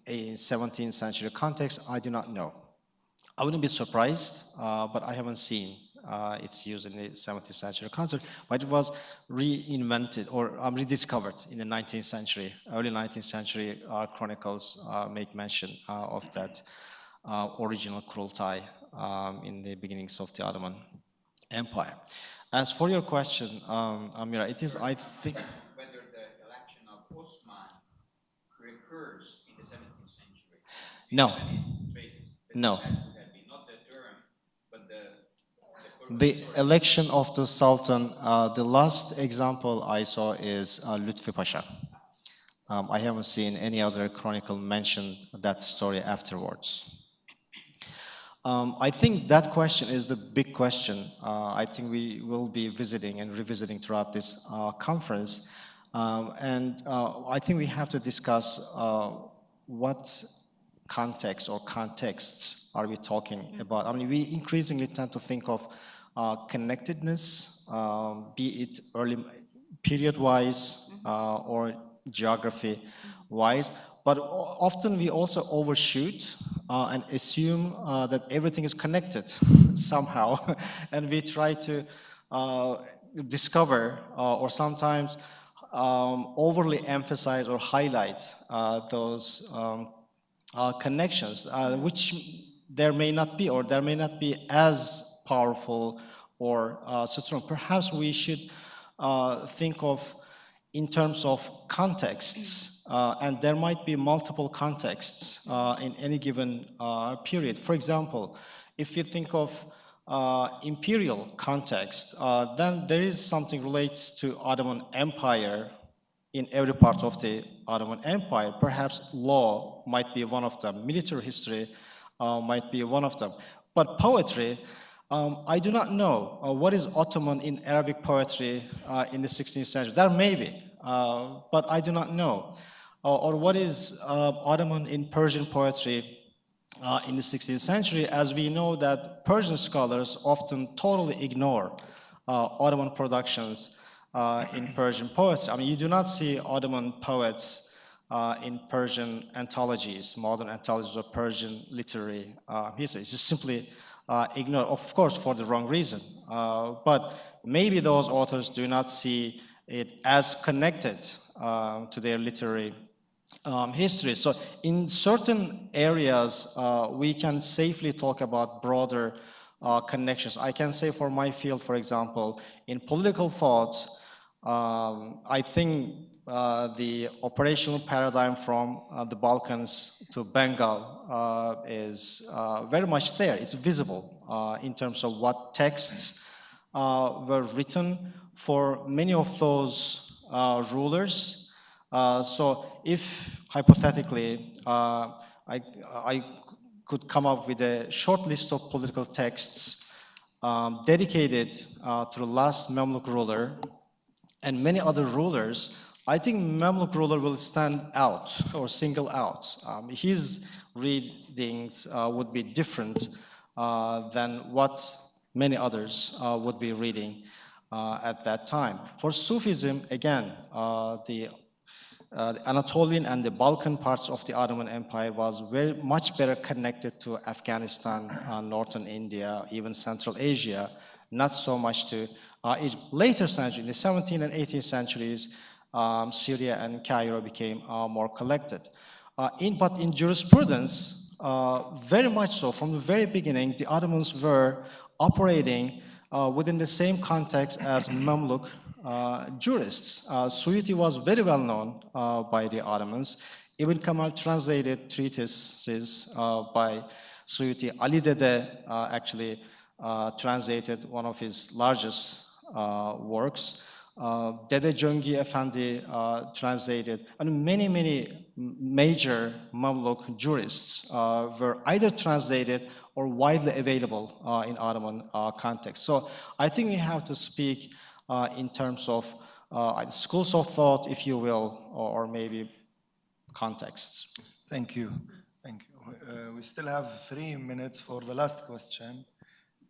17th century context, I do not know. I wouldn't be surprised, but I haven't seen its use in the 17th century context, but it was reinvented or rediscovered in the 19th century. Early 19th century chronicles make mention of that original Kurultay in the beginnings of the Ottoman Empire. As for your question, Amira, it is, I think... Whether the election of Osman recurs in the 17th century. No. No. Not the term, but the election of the Sultan, the last example I saw is Lütfi Pasha. I haven't seen any other chronicle mention that story afterwards. I think that question is the big question. I think we will be visiting and revisiting throughout this conference. I think we have to discuss what context or contexts are we talking about. I mean, we increasingly tend to think of connectedness, be it early period-wise or geography-wise, but often we also overshoot and assume that everything is connected somehow, and we try to discover or sometimes overly emphasize or highlight those connections, which there may not be, or there may not be as powerful or so strong. Perhaps we should think of in terms of contexts, and there might be multiple contexts in any given period. For example, if you think of imperial context, then there is something relates to Ottoman Empire in every part of the Ottoman Empire. Perhaps law might be one of them, military history might be one of them. But poetry, I do not know what is Ottoman in Arabic poetry in the 16th century. There may be, but I do not know. Or what is Ottoman in Persian poetry in the 16th century, as we know that Persian scholars often totally ignore Ottoman productions in Persian poetry. I mean, you do not see Ottoman poets in Persian anthologies, modern anthologies of Persian literary history. It's just simply ignored, of course, for the wrong reason. But maybe those authors do not see it as connected to their literary history. So in certain areas, we can safely talk about broader connections. I can say for my field, for example, in political thought, I think the operational paradigm from the Balkans to Bengal is very much there. It's visible in terms of what texts were written for many of those rulers. So if hypothetically I could come up with a short list of political texts dedicated to the last Mamluk ruler and many other rulers, I think Mamluk ruler will stand out or single out. His readings would be different than what many others would be reading at that time. For Sufism, again, the Anatolian and the Balkan parts of the Ottoman Empire was very much better connected to Afghanistan, northern India, even Central Asia, not so much to Egypt. Later century, in the 17th and 18th centuries, Syria and Cairo became more collected. But in jurisprudence, very much so, from the very beginning, the Ottomans were operating within the same context as Mamluk jurists. Suyuti was very well known by the Ottomans. Ibn Kamal translated treatises by Suyuti. Ali Dede actually translated one of his largest works. Dede Jöngi Efendi translated, and many major Mamluk jurists were either translated or widely available in Ottoman context. So I think we have to speak in terms of schools of thought, if you will, or maybe contexts. Thank you. Thank you. We still have 3 minutes for the last question.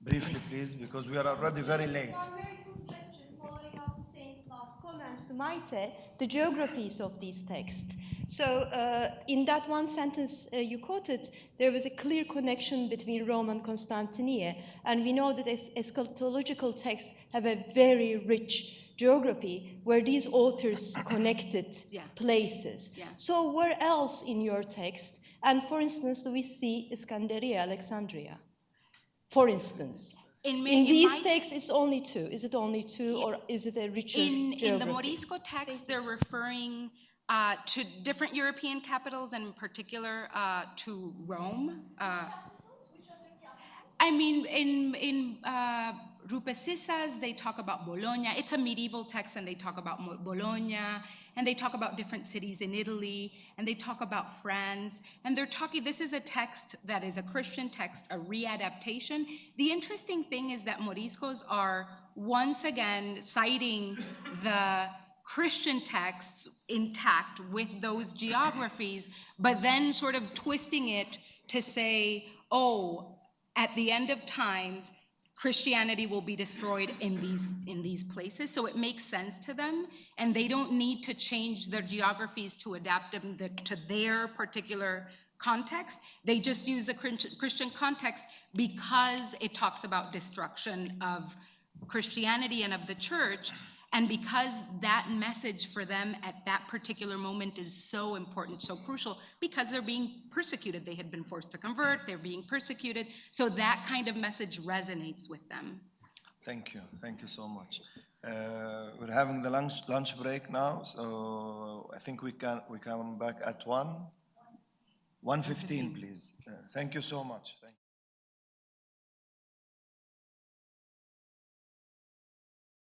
Briefly, please, because we are already very late. One very good question following up Husein's last comments to Mayte, the geographies of these texts. So in that one sentence you quoted, there was a clear connection between Rome and Constantinople, and we know that eschatological texts have a very rich geography where these authors connected places. Yeah. So where else in your text, and for instance, do we see Iskandaria, Alexandria? For instance, in these texts, it's only 2. Is it only 2, or is it a richer geography? In the Morisco text, they're referring to different European capitals, and in particular to Rome. I mean, in Rupesisas, they talk about Bologna. It's a medieval text, and they talk about Bologna, and they talk about different cities in Italy, and they talk about France, and they're talking, this is a text that is a Christian text, a readaptation. The interesting thing is that Moriscos are once again citing the Christian texts intact with those geographies, but then sort of twisting it to say, oh, at the end of times, Christianity will be destroyed in these places, so it makes sense to them, and they don't need to change their geographies to adapt them to their particular context. They just use the Christian context because it talks about destruction of Christianity and of the church, and because that message for them at that particular moment is so important, so crucial, because they're being persecuted. They had been forced to convert, they're being persecuted, so that kind of message resonates with them. Thank you so much. We're having the lunch break now, so I think we come back at 1:15, please. Thank you so much. Thank you.